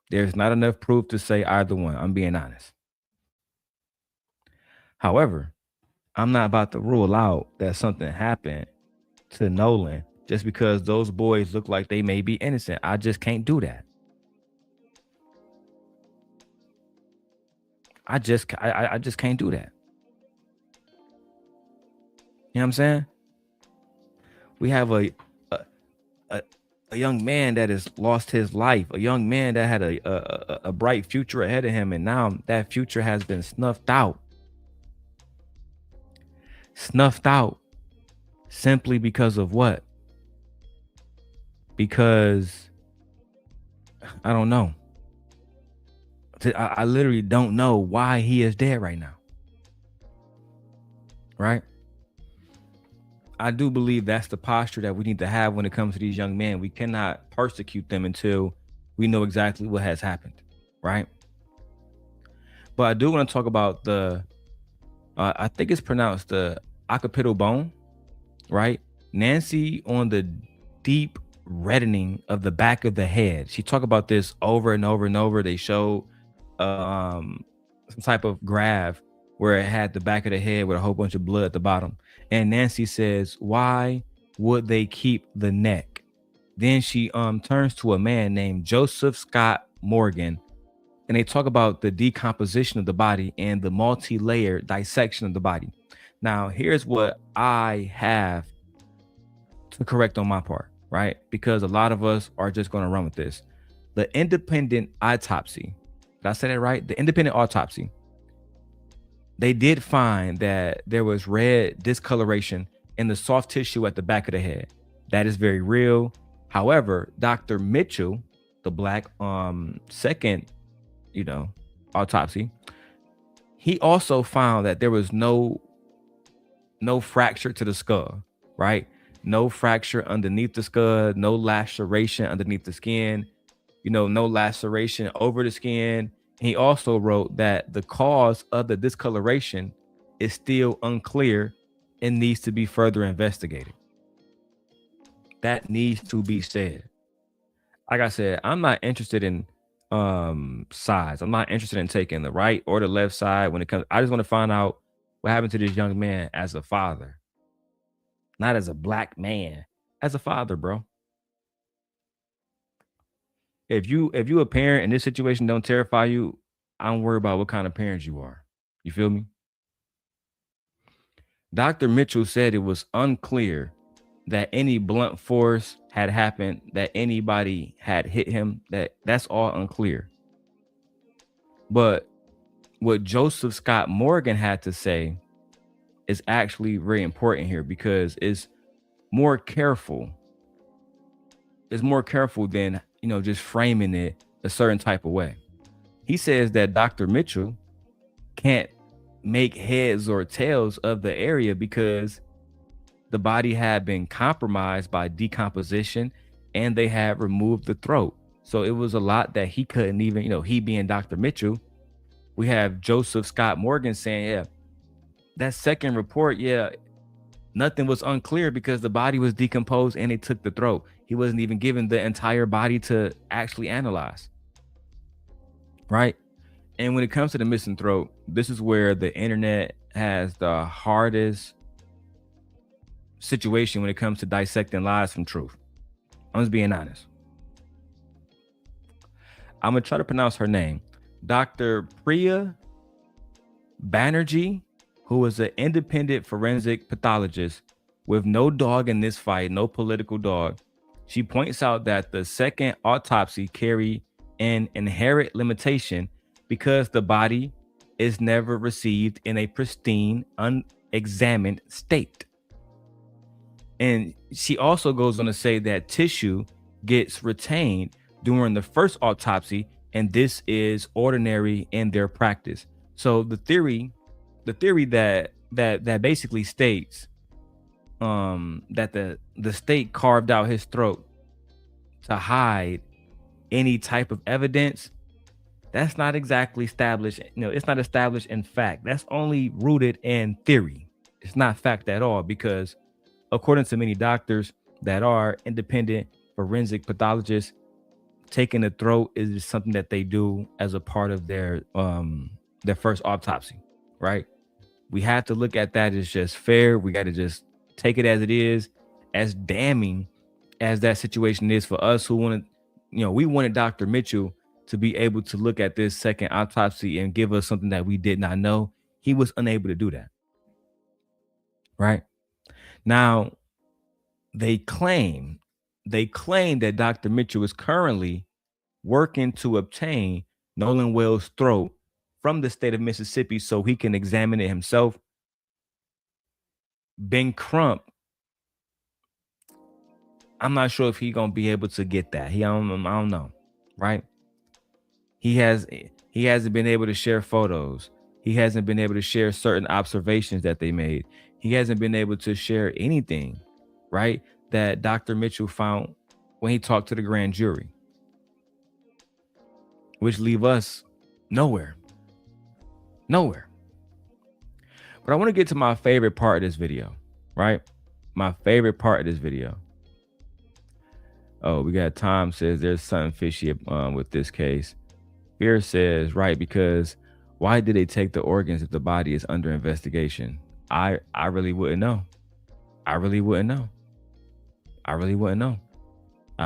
There's not enough proof to say either one. I'm being honest. However, I'm not about to rule out that something happened to Nolan just because those boys look like they may be innocent. I just can't do that. I just can't do that. You know what I'm saying? We have a young man that has lost his life, a young man that had a bright future ahead of him, and now that future has been snuffed out simply because of what? Because I don't know. I literally don't know why he is dead right now. Right? I do believe that's the posture that we need to have when it comes to these young men. We cannot persecute them until we know exactly what has happened. Right? But I do want to talk about I think it's pronounced the occipital bone, right? Nancy on the deep reddening of the back of the head. She talked about this over and over and over. They showed some type of graph where it had the back of the head with a whole bunch of blood at the bottom. And Nancy says, why would they keep the neck? Then she turns to a man named Joseph Scott Morgan, and they talk about the decomposition of the body and the multi-layer dissection of the body. Now, here's what I have to correct on my part, right? Because a lot of us are just going to run with this. The independent autopsy, did I say that right? The independent autopsy, they did find that there was red discoloration in the soft tissue at the back of the head. That is very real. However, Dr. Mitchell, the black second, autopsy, he also found that there was no fracture to the skull, right? No fracture underneath the skull, no laceration underneath the skin, no laceration over the skin. He also wrote that the cause of the discoloration is still unclear and needs to be further investigated. That needs to be said. Like I said, I'm not interested in sides. I'm not interested in taking the right or the left side when it comes. I just want to find out What happened to this young man as a father? Not as a black man, as a father, bro. If you a parent and this situation don't terrify you, I don't worry about what kind of parents you are. You feel me? Dr. Mitchell said it was unclear that any blunt force had happened, that anybody had hit him. That's all unclear. But what Joseph Scott Morgan had to say is actually very important here, because it's more careful. It's more careful than, just framing it a certain type of way. He says that Dr. Mitchell can't make heads or tails of the area because the body had been compromised by decomposition and they had removed the throat. So it was a lot that he couldn't even, he being Dr. Mitchell. We have Joseph Scott Morgan saying, yeah, that second report, yeah, nothing was unclear because the body was decomposed and they took the throat. He wasn't even given the entire body to actually analyze. Right? And when it comes to the missing throat, this is where the internet has the hardest situation when it comes to dissecting lies from truth. I'm just being honest. I'm going to try to pronounce her name. Dr. Priya Banerjee, who is an independent forensic pathologist with no dog in this fight, no political dog. She points out that the second autopsy carried an inherent limitation because the body is never received in a pristine, unexamined state. And she also goes on to say that tissue gets retained during the first autopsy, and this is ordinary in their practice. So the theory that basically states that the state carved out his throat to hide any type of evidence, that's not exactly established. It's not established in fact. That's only rooted in theory. It's not fact at all, because according to many doctors that are independent forensic pathologists, taking the throat is something that they do as a part of their first autopsy, right? We have to look at that as just fair. We got to just take it as it is, as damning as that situation is for us who wanted, we wanted Dr. Mitchell to be able to look at this second autopsy and give us something that we did not know. He was unable to do that. Right? Now, they claim that Dr. Mitchell is currently working to obtain Nolan Wells' throat from the state of Mississippi so he can examine it himself. Ben Crump, I'm not sure if he's gonna be able to get that. I don't know, right? He hasn't been able to share photos. He hasn't been able to share certain observations that they made. He hasn't been able to share anything, right, that Dr. Mitchell found when he talked to the grand jury, which leave us nowhere. But I want to get to my favorite part of this video, right? My favorite part of this video. Oh, we got Tom says there's something fishy with this case. Fear says, right, because why did they take the organs if the body is under investigation? I really wouldn't know. I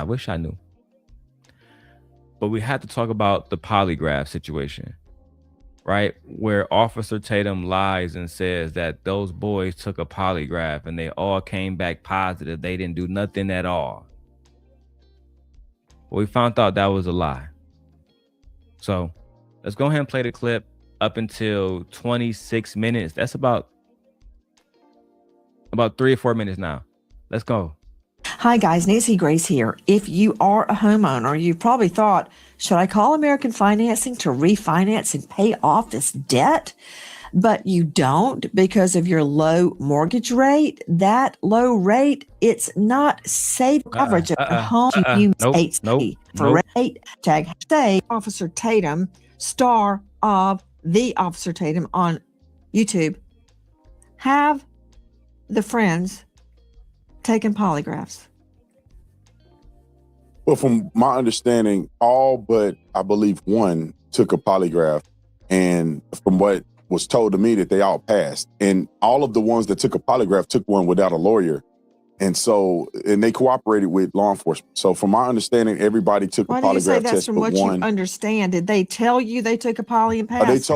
wish I knew. But we had to talk about the polygraph situation, right? Where Officer Tatum lies and says that those boys took a polygraph and they all came back positive. They didn't do nothing at all. Well, we found out that was a lie. So let's go ahead and play the clip up until 26 minutes. That's about 3 or 4 minutes now. Let's go. Hi guys, Nancy Grace here. If you are a homeowner, you probably thought, should I call American Financing to refinance and pay off this debt? But you don't because of your low mortgage rate. That low rate, it's not safe coverage of your home. You for rate tag say Officer Tatum, star of the Officer Tatum on YouTube, have the friends taken polygraphs. Well, from my understanding, all but I believe one took a polygraph. And from what was told to me that they all passed. And all of the ones that took a polygraph took one without a lawyer. And they cooperated with law enforcement. So from my understanding, everybody took a Why do you say polygraph that's test from but what one. you understand? Did they tell you they took a poly and passed?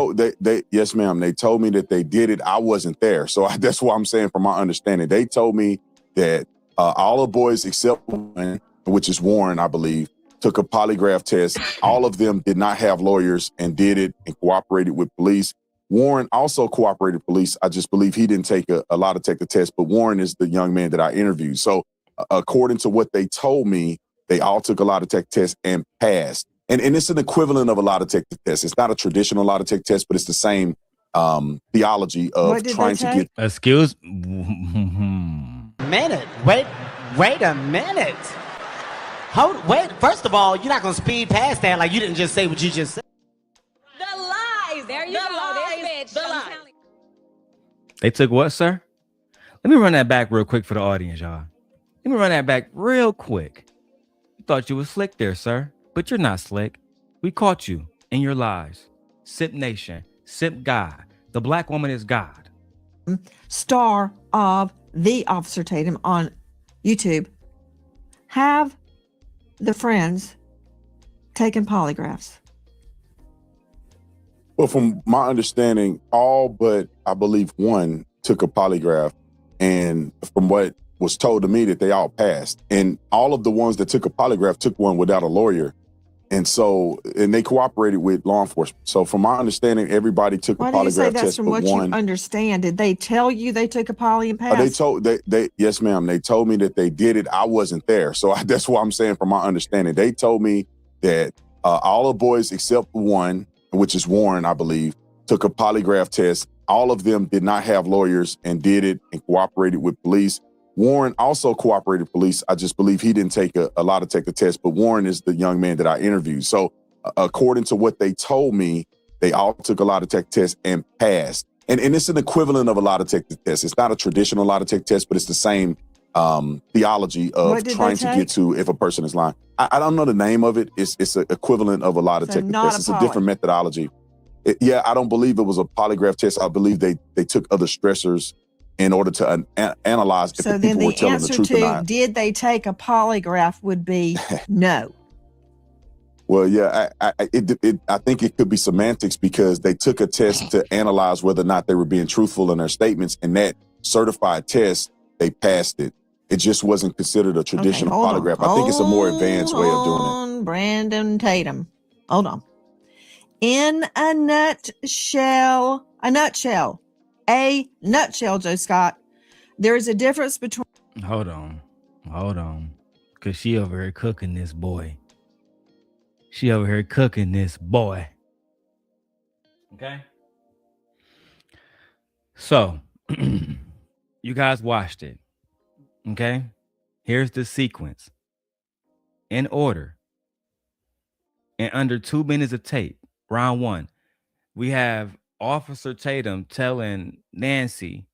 Yes, ma'am. They told me that they did it. I wasn't there. So that's what I'm saying from my understanding. They told me that all the boys except one, which is Warren, I believe, took a polygraph test. All of them did not have lawyers and did it and cooperated with police. Warren also cooperated with police. I just believe he didn't take a lie detector test, but Warren is the young man that I interviewed. So according to what they told me, they all took a lie detector test and passed. And it's an equivalent of a lie detector test. It's not a traditional lie detector test, but it's the same theology of trying to get. Excuse. Minute. Wait a minute. Wait. First of all, you're not gonna speed past that like you didn't just say what you just said. The lies. There you go. This bitch. They took what, sir? Let me run that back real quick for the audience, y'all. Let me run that back real quick. You thought you was slick there, sir, but you're not slick. We caught you in your lies. Sip Nation, Sip God. The black woman is God. Star of the Officer Tatum on YouTube. Have the friends taken polygraphs? Well, from my understanding, all but I believe one took a polygraph, and from what was told to me that they all passed. And all of the ones that took a polygraph took one without a lawyer. And they cooperated with law enforcement. So from my understanding, everybody took a polygraph test. Why do you say that's from but what one. you understand? Did they tell you they took a poly and passed? Yes, ma'am. They told me that they did it. I wasn't there. So that's what I'm saying from my understanding. They told me that all the boys except one, which is Warren, I believe, took a polygraph test. All of them did not have lawyers and did it and cooperated with police. Warren also cooperated with police. I just believe he didn't take a lie detector test, but Warren is the young man that I interviewed. So according to what they told me, they all took a lie detector test and passed. And it's an equivalent of a lie detector test. It's not a traditional lie detector test, but it's the same theology of trying to get to if a person is lying. I don't know the name of it. It's an equivalent of a lie detector test. It's a different methodology. I don't believe it was a polygraph test. I believe they took other stressors in order to analyze if the people were telling the truth or not. Did they take a polygraph would be no. Well, yeah, I think it could be semantics because they took a test to analyze whether or not they were being truthful in their statements, and that certified test, they passed it. It just wasn't considered a traditional polygraph. I think it's a more advanced way of doing it. Brandon Tatum. Hold on. In a nutshell, Joe Scott, there is a difference between. Hold on. Because she over here cooking this boy. Okay. So, you guys watched it. Okay. Here's the sequence. In order. In under 2 minutes of tape. Round one. We have Officer Tatum telling Nancy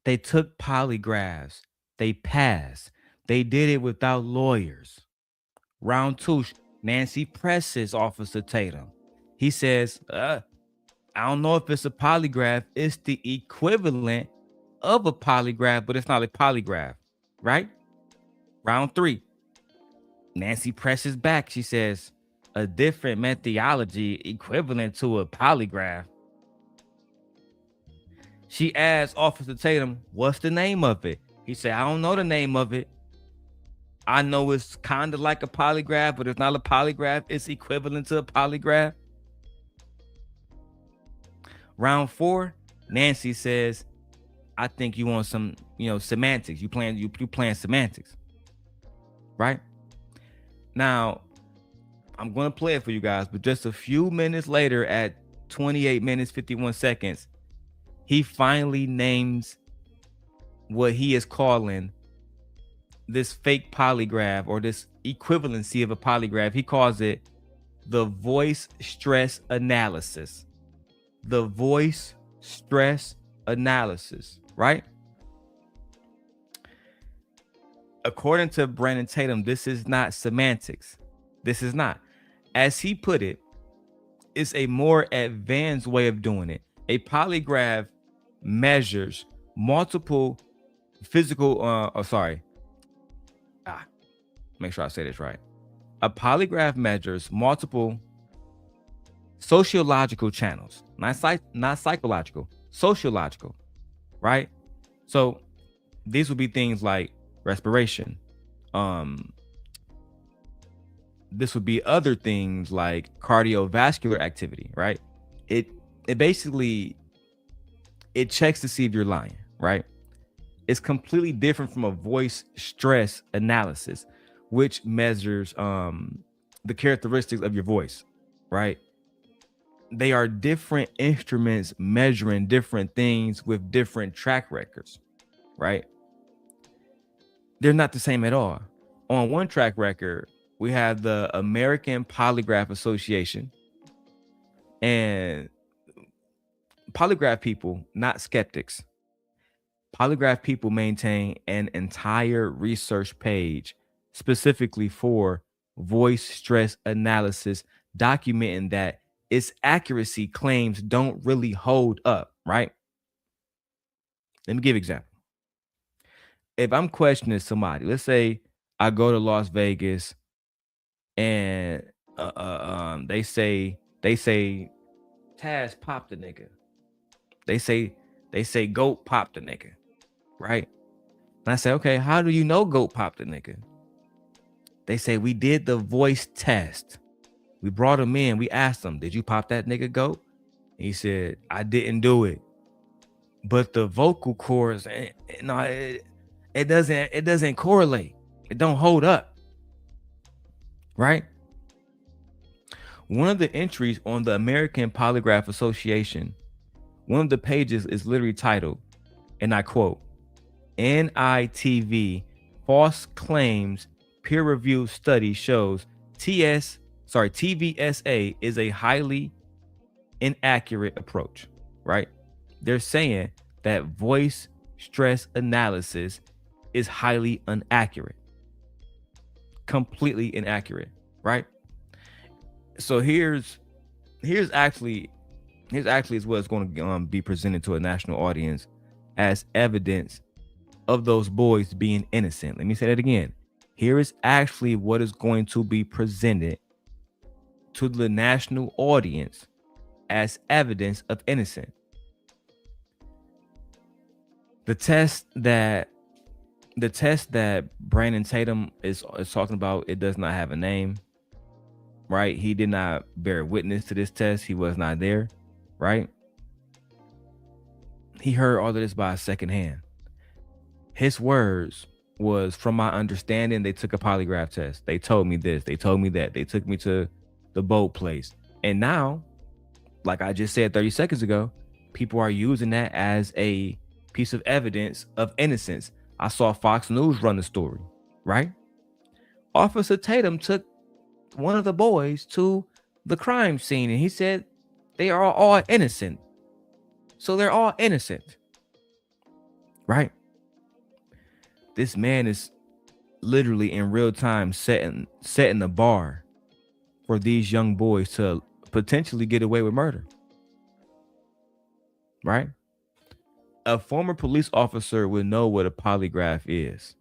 they took polygraphs. They passed. They did it without lawyers. Round two, Nancy presses Officer Tatum. He says, I don't know if it's a polygraph. It's the equivalent of a polygraph, but it's not a polygraph, right? Round three, Nancy presses back. She says, a different methodology equivalent to a polygraph. She asks Officer Tatum, what's the name of it? He said, I don't know the name of it. I know it's kind of like a polygraph, but it's not a polygraph. It's equivalent to a polygraph. Round four, Nancy says, I think you want some, semantics. You playing semantics. Right? Now, I'm going to play it for you guys, but just a few minutes later at 28 minutes, 51 seconds, he finally names what he is calling this fake polygraph or this equivalency of a polygraph. He calls it the voice stress analysis. The voice stress analysis, right? According to Brandon Tatum, this is not semantics. This is not. As he put it, it's a more advanced way of doing it. A polygraph measures multiple physical, make sure I say this right. A polygraph measures multiple sociological channels, not psychological, sociological, right? So these would be things like respiration. This would be other things like cardiovascular activity, right? It basically, it checks to see if you're lying, right? It's completely different from a voice stress analysis, which measures the characteristics of your voice, right? They are different instruments measuring different things with different track records, right? They're not the same at all. On one track record, we have the American Polygraph Association, and polygraph people, not skeptics. Polygraph people maintain an entire research page specifically for voice stress analysis, documenting that its accuracy claims don't really hold up, right? Let me give an example. If I'm questioning somebody, let's say I go to Las Vegas and they say Taz popped the nigga. They say Goat popped the nigga, right? And I say, okay, how do you know Goat popped the nigga? They say we did the voice test. We brought him in. We asked him, did you pop that nigga, Goat? And he said, I didn't do it. But the vocal cords, no, it doesn't correlate. It don't hold up, right? One of the entries on the American Polygraph Association, one of the pages is literally titled, and I quote, NITV false claims peer-reviewed study shows TVSA is a highly inaccurate approach, right? They're saying that voice stress analysis is highly inaccurate, completely inaccurate, right? So here's actually is what's going to be presented to a national audience as evidence of those boys being innocent. Let me say that again. Here is actually what is going to be presented to the national audience as evidence of innocence. The test that Brandon Tatum is talking about, it does not have a name, right? He did not bear witness to this test. He was not there, right? He heard all of this by second hand. His words was, from my understanding, they took a polygraph test. They told me this. They told me that. They took me to the boat place. And now, like I just said 30 seconds ago, people are using that as a piece of evidence of innocence. I saw Fox News run the story, right? Officer Tatum took one of the boys to the crime scene and he said they are all innocent. So they're all innocent, right? This man is literally in real time setting the bar for these young boys to potentially get away with murder, right? A former police officer would know what a polygraph is.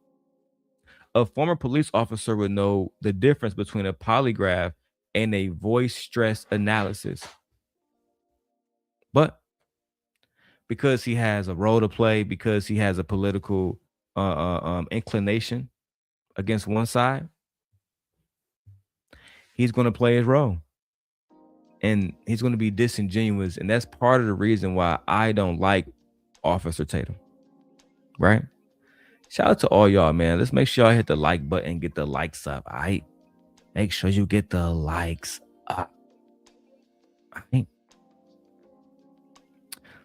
A former police officer would know the difference between a polygraph and a voice stress analysis. But because he has a role to play, because he has a political inclination against one side, he's going to play his role. And he's going to be disingenuous. And that's part of the reason why I don't like Officer Tatum, right? Shout out to all y'all, man. Let's make sure y'all hit the like button, get the likes up. All right, make sure you get the likes up. All right.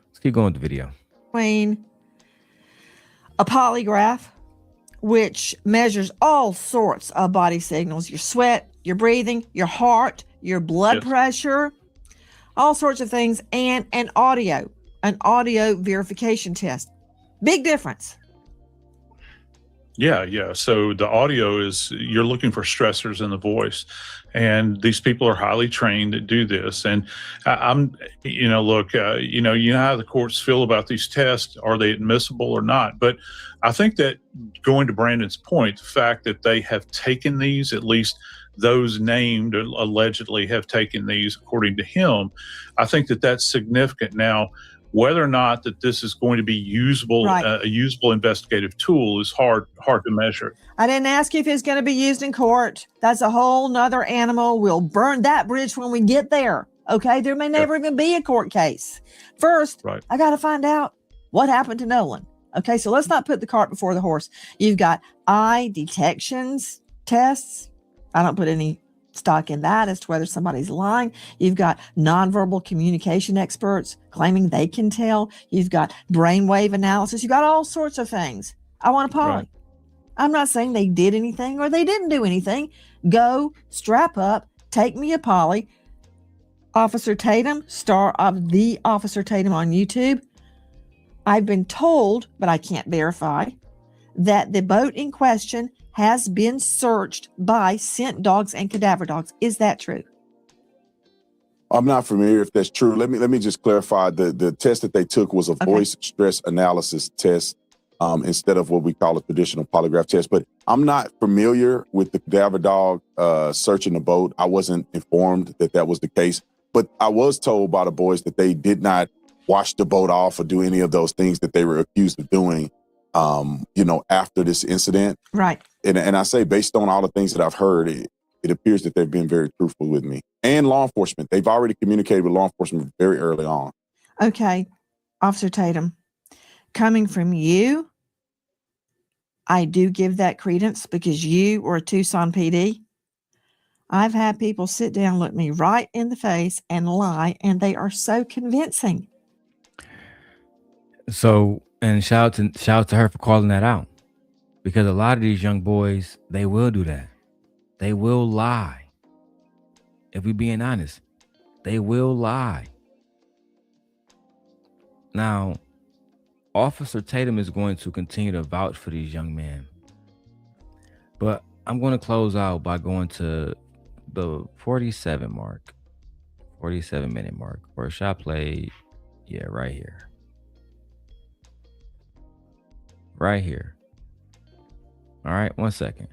Let's keep going with the video. Between a polygraph, which measures all sorts of body signals, your sweat, your breathing, your heart, your blood pressure, all sorts of things, and an audio verification test. Big difference. Yeah. So the audio is, you're looking for stressors in the voice, and these people are highly trained to do this. And I'm, look, you know how the courts feel about these tests. Are they admissible or not? But I think that, going to Brandon's point, the fact that they have taken these, at least those named allegedly have taken these, according to him, I think that that's significant. Now, whether or not that this is going to be usable, Right. a usable investigative tool, is hard to measure. I didn't ask you if it's going to be used in court. That's a whole nother animal. We'll burn that bridge when we get there. Okay. There may never even be a court case. First, Right. I got to find out what happened to Nolan. Okay. So let's not put the cart before the horse. You've got eye detections tests. I don't put any stock in that as to whether somebody's lying. You've got nonverbal communication experts claiming they can tell. You've got brainwave analysis. You've got all sorts of things. I want a poly. Right. I'm not saying they did anything or they didn't do anything. Go, strap up, take me a poly. Officer Tatum, star of the Officer Tatum on YouTube. I've been told, but I can't verify, that the boat in question has been searched by scent dogs and cadaver dogs. Is that true? I'm not familiar if that's true. Let me just clarify. The test that they took was a voice stress analysis test instead of what we call a traditional polygraph test. But I'm not familiar with the cadaver dog searching the boat. I wasn't informed that that was the case. But I was told by the boys that they did not wash the boat off or do any of those things that they were accused of doing, after this incident. Right. And I say, based on all the things that I've heard, it appears that they've been very truthful with me. And law enforcement. They've already communicated with law enforcement very early on. Okay. Officer Tatum, coming from you, I do give that credence because you were a Tucson PD. I've had people sit down, look me right in the face and lie, and they are so convincing. So, and shout out to her for calling that out, because a lot of these young boys, they will do that. They will lie. If we're being honest, they will lie. Now, Officer Tatum is going to continue to vouch for these young men, but I'm going to close out by going to the 47 minute mark, or shot play. Yeah, right here. Right here. All right, 1 second.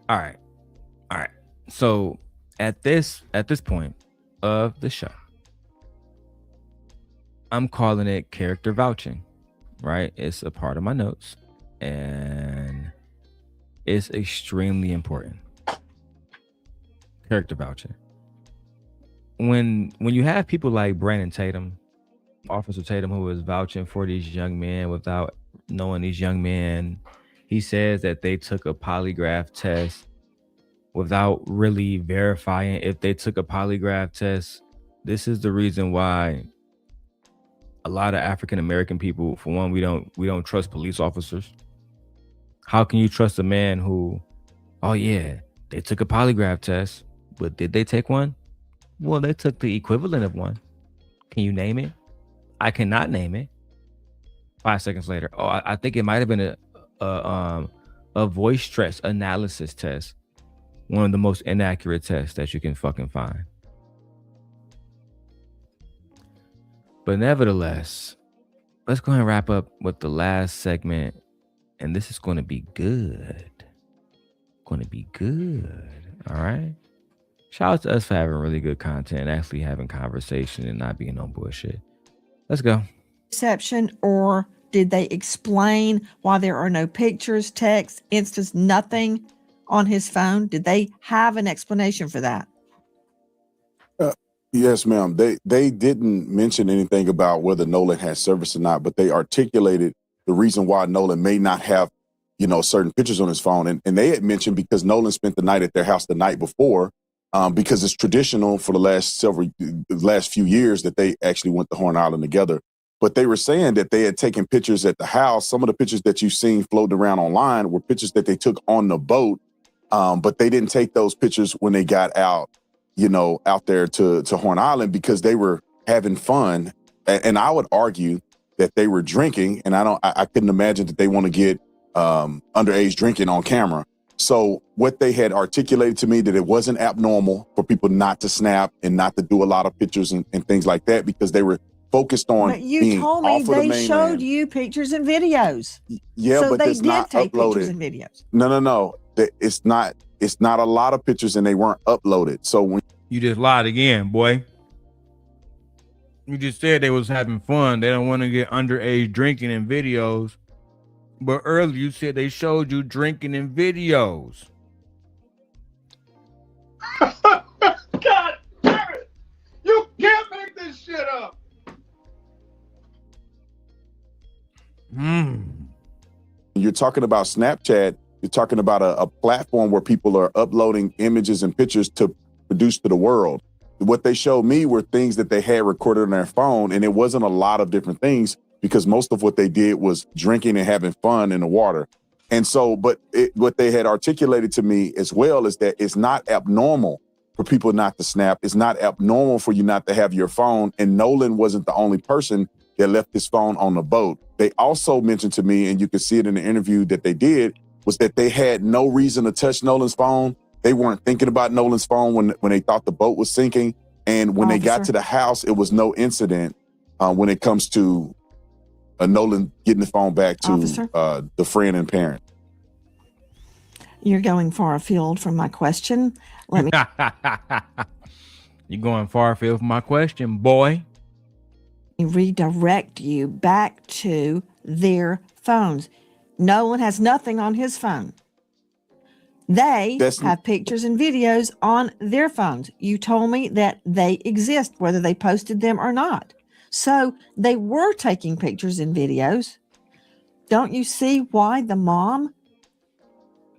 All right. So at this point of the show, I'm calling it character vouching, right? It's a part of my notes, and it's extremely important. Character vouching. When you have people like Brandon Tatum, Officer Tatum, who is vouching for these young men without knowing these young men, he says that they took a polygraph test without really verifying if they took a polygraph test. This is the reason why a lot of African American people, for one, we don't trust police officers. How can you trust a man who, oh yeah, they took a polygraph test, but did they take one? Well, they took the equivalent of one. Can you name it? I cannot name it. 5 seconds later, oh, I think it might have been a voice stress analysis test. One of the most inaccurate tests that you can fucking find. But nevertheless, let's go ahead and wrap up with the last segment. And this is going to be good. All right. Shout out to us for having really good content, actually having conversation and not being on bullshit. Let's go. Exception, or did they explain why there are no pictures, text, instance, nothing on his phone? Did they have an explanation for that? Yes, ma'am. They didn't mention anything about whether Nolan has service or not, but they articulated the reason why Nolan may not have, certain pictures on his phone. And they had mentioned because Nolan spent the night at their house the night before, because it's traditional for the last few years that they actually went to Horn Island together. But they were saying that they had taken pictures at the house. Some of the pictures that you've seen floating around online were pictures that they took on the boat, but they didn't take those pictures when they got out out there to Horn Island because they were having fun. And I would argue that they were drinking, and I couldn't imagine that they want to get underage drinking on camera. So what they had articulated to me that it wasn't abnormal for people not to snap and not to do a lot of pictures and things like that because they were focused on But you being told me off of the they mainland. showed you pictures and videos. Yeah, so but they it's did not take uploaded. pictures and videos. No. It's not a lot of pictures and they weren't uploaded. So when You just lied again, boy. You just said they was having fun. They don't want to get underage drinking in videos. But earlier you said they showed you drinking in videos. God damn it! You can't make this shit up. you're talking about Snapchat, you're talking about a platform where people are uploading images and pictures to produce to the world. What they showed me were things that they had recorded on their phone, and it wasn't a lot of different things because most of what they did was drinking and having fun in the water. And so, but what they had articulated to me as well is that it's not abnormal for people not to snap. It's not abnormal for you not to have your phone. And Nolan wasn't the only person that left his phone on the boat. They also mentioned to me, and you can see it in the interview that they did, was that they had no reason to touch Nolan's phone. They weren't thinking about Nolan's phone when they thought the boat was sinking. And when they got to the house, it was no incident when it comes to Nolan getting the phone back to the friend and parent. You're going far afield from my question. Let me. You're going far afield from my question, boy. Redirect you back to their phones. Nolan has nothing on his phone. They have pictures and videos on their phones. You told me that they exist, whether they posted them or not. So they were taking pictures and videos. Don't you see why the mom,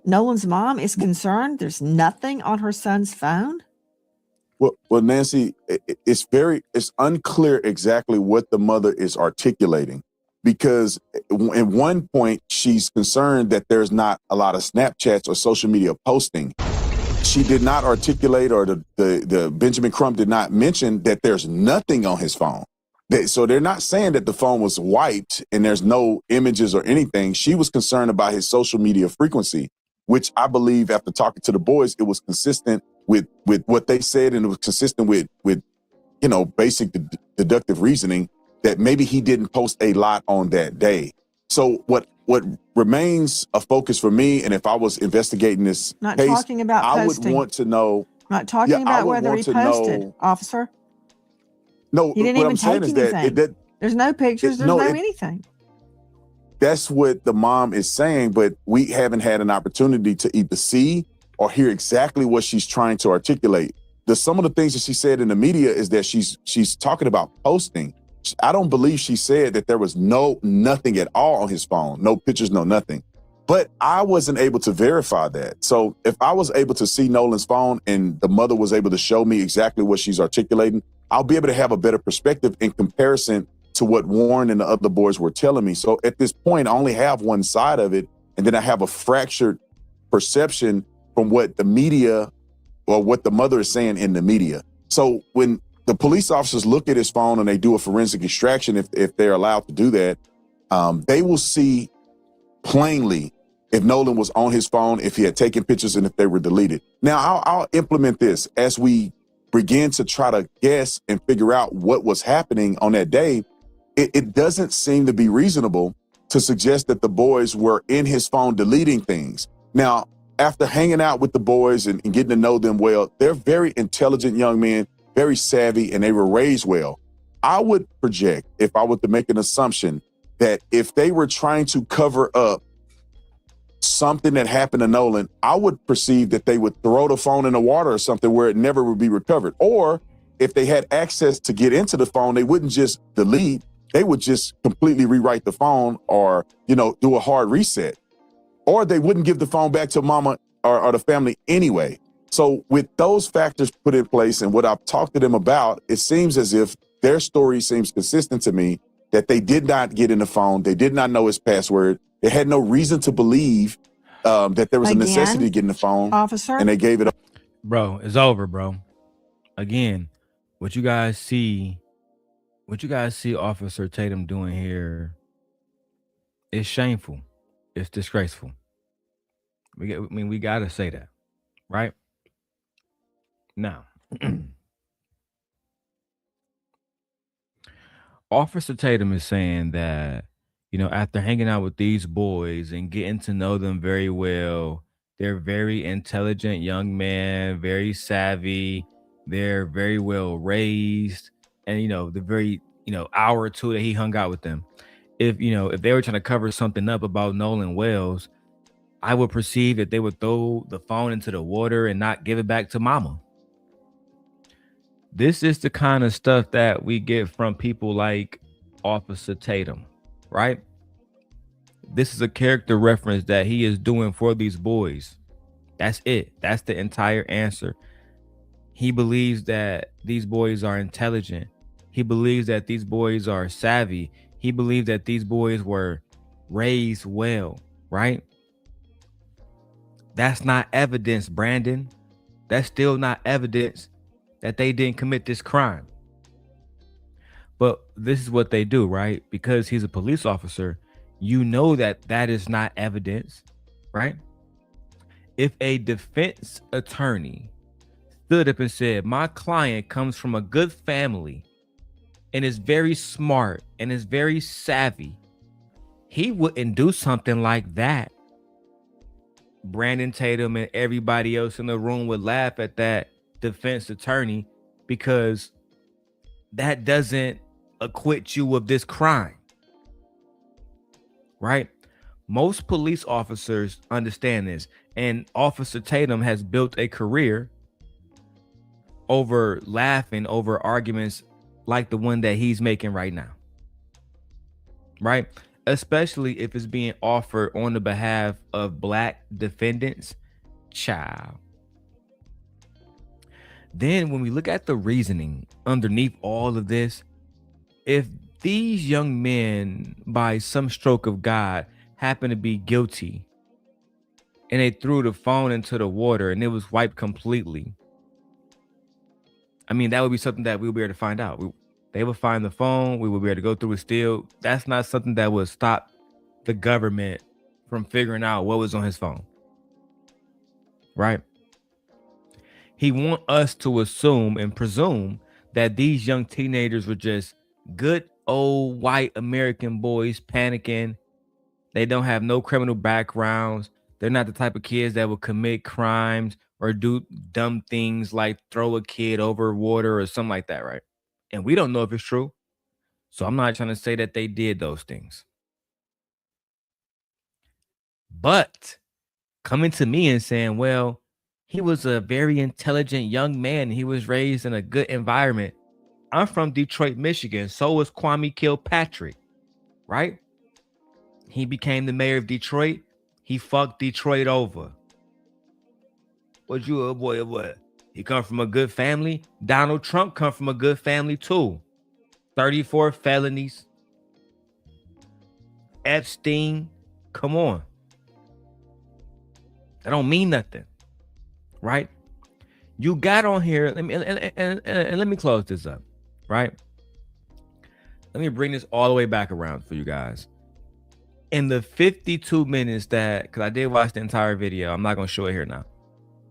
Nolan's mom, is concerned there's nothing on her son's phone? Well, Nancy, it's unclear exactly what the mother is articulating, because at one point she's concerned that there's not a lot of Snapchats or social media posting. She did not articulate, or the Benjamin Crump did not mention that there's nothing on his phone. So they're not saying that the phone was wiped and there's no images or anything. She was concerned about his social media frequency, which I believe after talking to the boys, it was consistent with what they said, and it was consistent with basic deductive reasoning that maybe he didn't post a lot on that day. So what remains a focus for me, and if I was investigating this Not case, talking about I posting. would want to know. Not talking about whether he posted, officer. No, He didn't what even I'm saying take is anything. that There's no pictures. There's no anything. That's what the mom is saying, but we haven't had an opportunity to either see or hear exactly what she's trying to articulate. Some of the things that she said in the media is that she's talking about posting. I don't believe she said that there was nothing at all on his phone, no pictures, no nothing. But I wasn't able to verify that. So if I was able to see Nolan's phone and the mother was able to show me exactly what she's articulating, I'll be able to have a better perspective in comparison to what Warren and the other boys were telling me. So at this point, I only have one side of it, and then I have a fractured perception from what the media or what the mother is saying in the media. So when the police officers look at his phone and they do a forensic extraction, if they're allowed to do that, they will see plainly if Nolan was on his phone, if he had taken pictures, and if they were deleted. Now, I'll implement this as we begin to try to guess and figure out what was happening on that day. It doesn't seem to be reasonable to suggest that the boys were in his phone deleting things. Now, after hanging out with the boys and getting to know them well, they're very intelligent young men, very savvy, and they were raised well. I would project, if I were to make an assumption, that if they were trying to cover up something that happened to Nolan, I would perceive that they would throw the phone in the water or something where it never would be recovered. Or if they had access to get into the phone, they wouldn't just delete, they would just completely rewrite the phone or, do a hard reset. Or they wouldn't give the phone back to mama or the family anyway. So with those factors put in place and what I've talked to them about, it seems as if their story seems consistent to me, that they did not get in the phone. They did not know his password. They had no reason to believe that there was a necessity to get in the phone. Officer? And they gave it up. Bro, it's over, bro. again, what you guys see Officer Tatum doing here is shameful. It's disgraceful. We gotta say that, right? Now, Officer Tatum is saying that, after hanging out with these boys and getting to know them very well, they're very intelligent young men, very savvy, they're very well raised, and the very, hour or two that he hung out with them. If they were trying to cover something up about Nolan Wells, I would perceive that they would throw the phone into the water and not give it back to mama. This is the kind of stuff that we get from people like Officer Tatum, right? This is a character reference that he is doing for these boys. That's it. That's the entire answer. He believes that these boys are intelligent. He believes that these boys are savvy. He believes that these boys were raised well, right? That's not evidence, Brandon. That's still not evidence that they didn't commit this crime. But this is what they do, right? Because he's a police officer, that is not evidence, right? If a defense attorney stood up and said, my client comes from a good family and is very smart and is very savvy, he wouldn't do something like that. Brandon Tatum and everybody else in the room would laugh at that defense attorney because that doesn't acquit you of this crime, right? Most police officers understand this, and Officer Tatum has built a career over laughing over arguments like the one that he's making right now, right? Especially if it's being offered on the behalf of Black defendants. Child. Then when we look at the reasoning underneath all of this, if these young men, by some stroke of God, happen to be guilty and they threw the phone into the water and it was wiped completely, that would be something that we would be able to find out. They would find the phone, we would be able to go through it still. That's not something that would stop the government from figuring out what was on his phone, right? He wants us to assume and presume that these young teenagers were just good old white American boys panicking. They don't have no criminal backgrounds. They're not the type of kids that will commit crimes or do dumb things like throw a kid over water or something like that, right? And we don't know if it's true. So I'm not trying to say that they did those things. But coming to me and saying, well, he was a very intelligent young man. He was raised in a good environment. I'm from Detroit, Michigan. So was Kwame Kilpatrick, right? He became the mayor of Detroit. He fucked Detroit over. What you a boy or what? He come from a good family. Donald Trump come from a good family too. 34 felonies. Epstein, come on. That don't mean nothing, right? You got on here. Let me close this up, right? Let me bring this all the way back around for you guys. In the 52 minutes because I did watch the entire video. I'm not going to show it here now.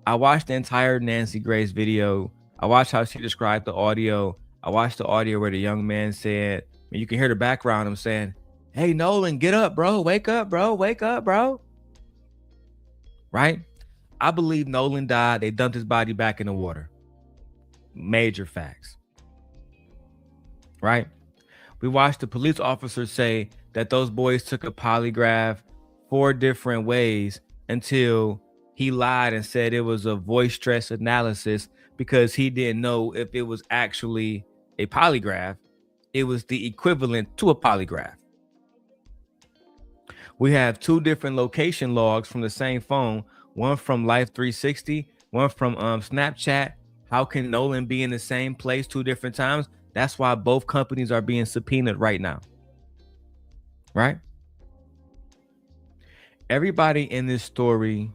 I watched the entire Nancy Grace video. I watched how she described the audio. I watched the audio where the young man said, and you can hear the background, him saying, hey, Nolan, get up, bro. Wake up, bro. Wake up, bro. Right? I believe Nolan died. They dumped his body back in the water. Major facts. Right? We watched the police officer say that those boys took a polygraph 4 different ways until he lied and said it was a voice stress analysis because he didn't know if it was actually a polygraph. It was the equivalent to a polygraph. We have 2 different location logs from the same phone, one from Life 360, one from Snapchat. How can Nolan be in the same place 2 different times? That's why both companies are being subpoenaed right now. Right? Everybody in this story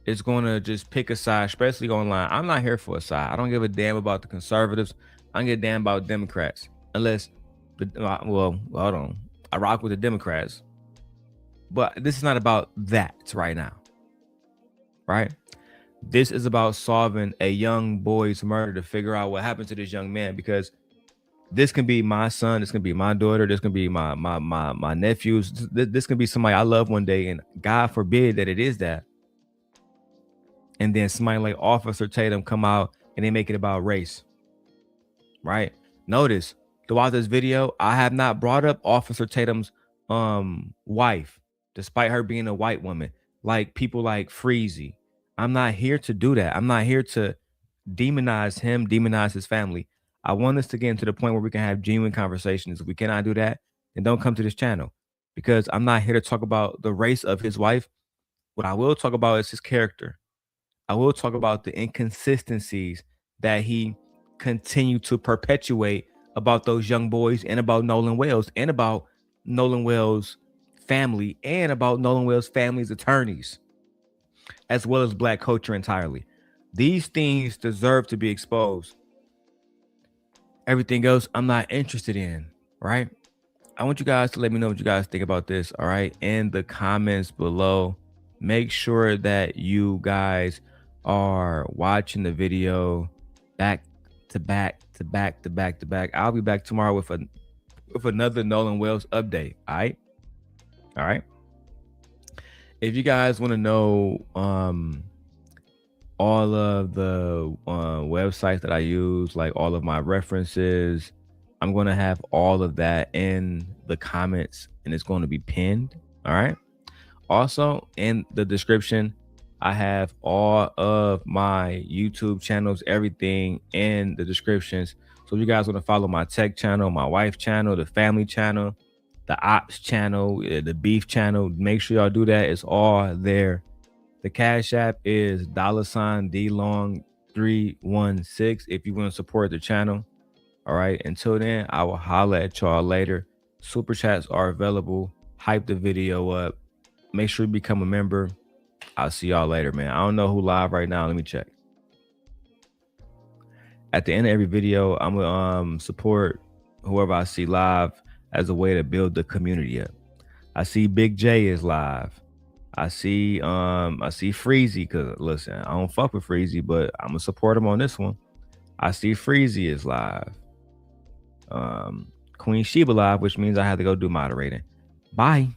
is going to just pick a side, especially online. I'm not here for a side. I don't give a damn about the conservatives. I don't give a damn about Democrats. Unless, well, hold on. I rock with the Democrats. But this is not about that right now. Right? This is about solving a young boy's murder, to figure out what happened to this young man, because this can be my son, this can be my daughter, this can be my nephews, this can be somebody I love one day, and God forbid that it is that. And then somebody like Officer Tatum come out and they make it about race. Right? Notice throughout this video, I have not brought up Officer Tatum's wife, despite her being a white woman, like people like Freezy. I'm not here to do that. I'm not here to demonize him, demonize his family. I want us to get into the point where we can have genuine conversations. If we cannot do that, then don't come to this channel, because I'm not here to talk about the race of his wife. What I will talk about is his character. I will talk about the inconsistencies that he continued to perpetuate about those young boys, and about Nolan Wells, and about Nolan Wells' family, and about Nolan Wells' family's attorneys, as well as Black culture entirely. These things deserve to be exposed. Everything else I'm not interested in, right? I want you guys to let me know what you guys think about this, all right? In the comments below. Make sure that you guys are watching the video back to back to back to back to back. I'll be back tomorrow with another Nolan Wells update, all right? All right. If you guys want to know all of the websites that I use, like all of my references, I'm going to have all of that in the comments, and it's going to be pinned. All right. Also, in the description, I have all of my YouTube channels, everything in the descriptions. So if you guys want to follow my tech channel, my wife channel, the family channel, the ops channel, the beef channel, make sure y'all do that. It's all there. The Cash App is $DLong316 if you want to support the channel. All right. Until then, I will holler at y'all later. Super chats are available. Hype the video up. Make sure you become a member. I'll see y'all later, man. I don't know who live right now. Let me check. At the end of every video, I'm gonna support whoever I see live as a way to build the community up. I see Big J is live. I see Freezy, because listen, I don't fuck with Freezy, but I'm gonna support him on this one. I see Freezy is live. Queen Sheba live, which means I have to go do moderating. Bye.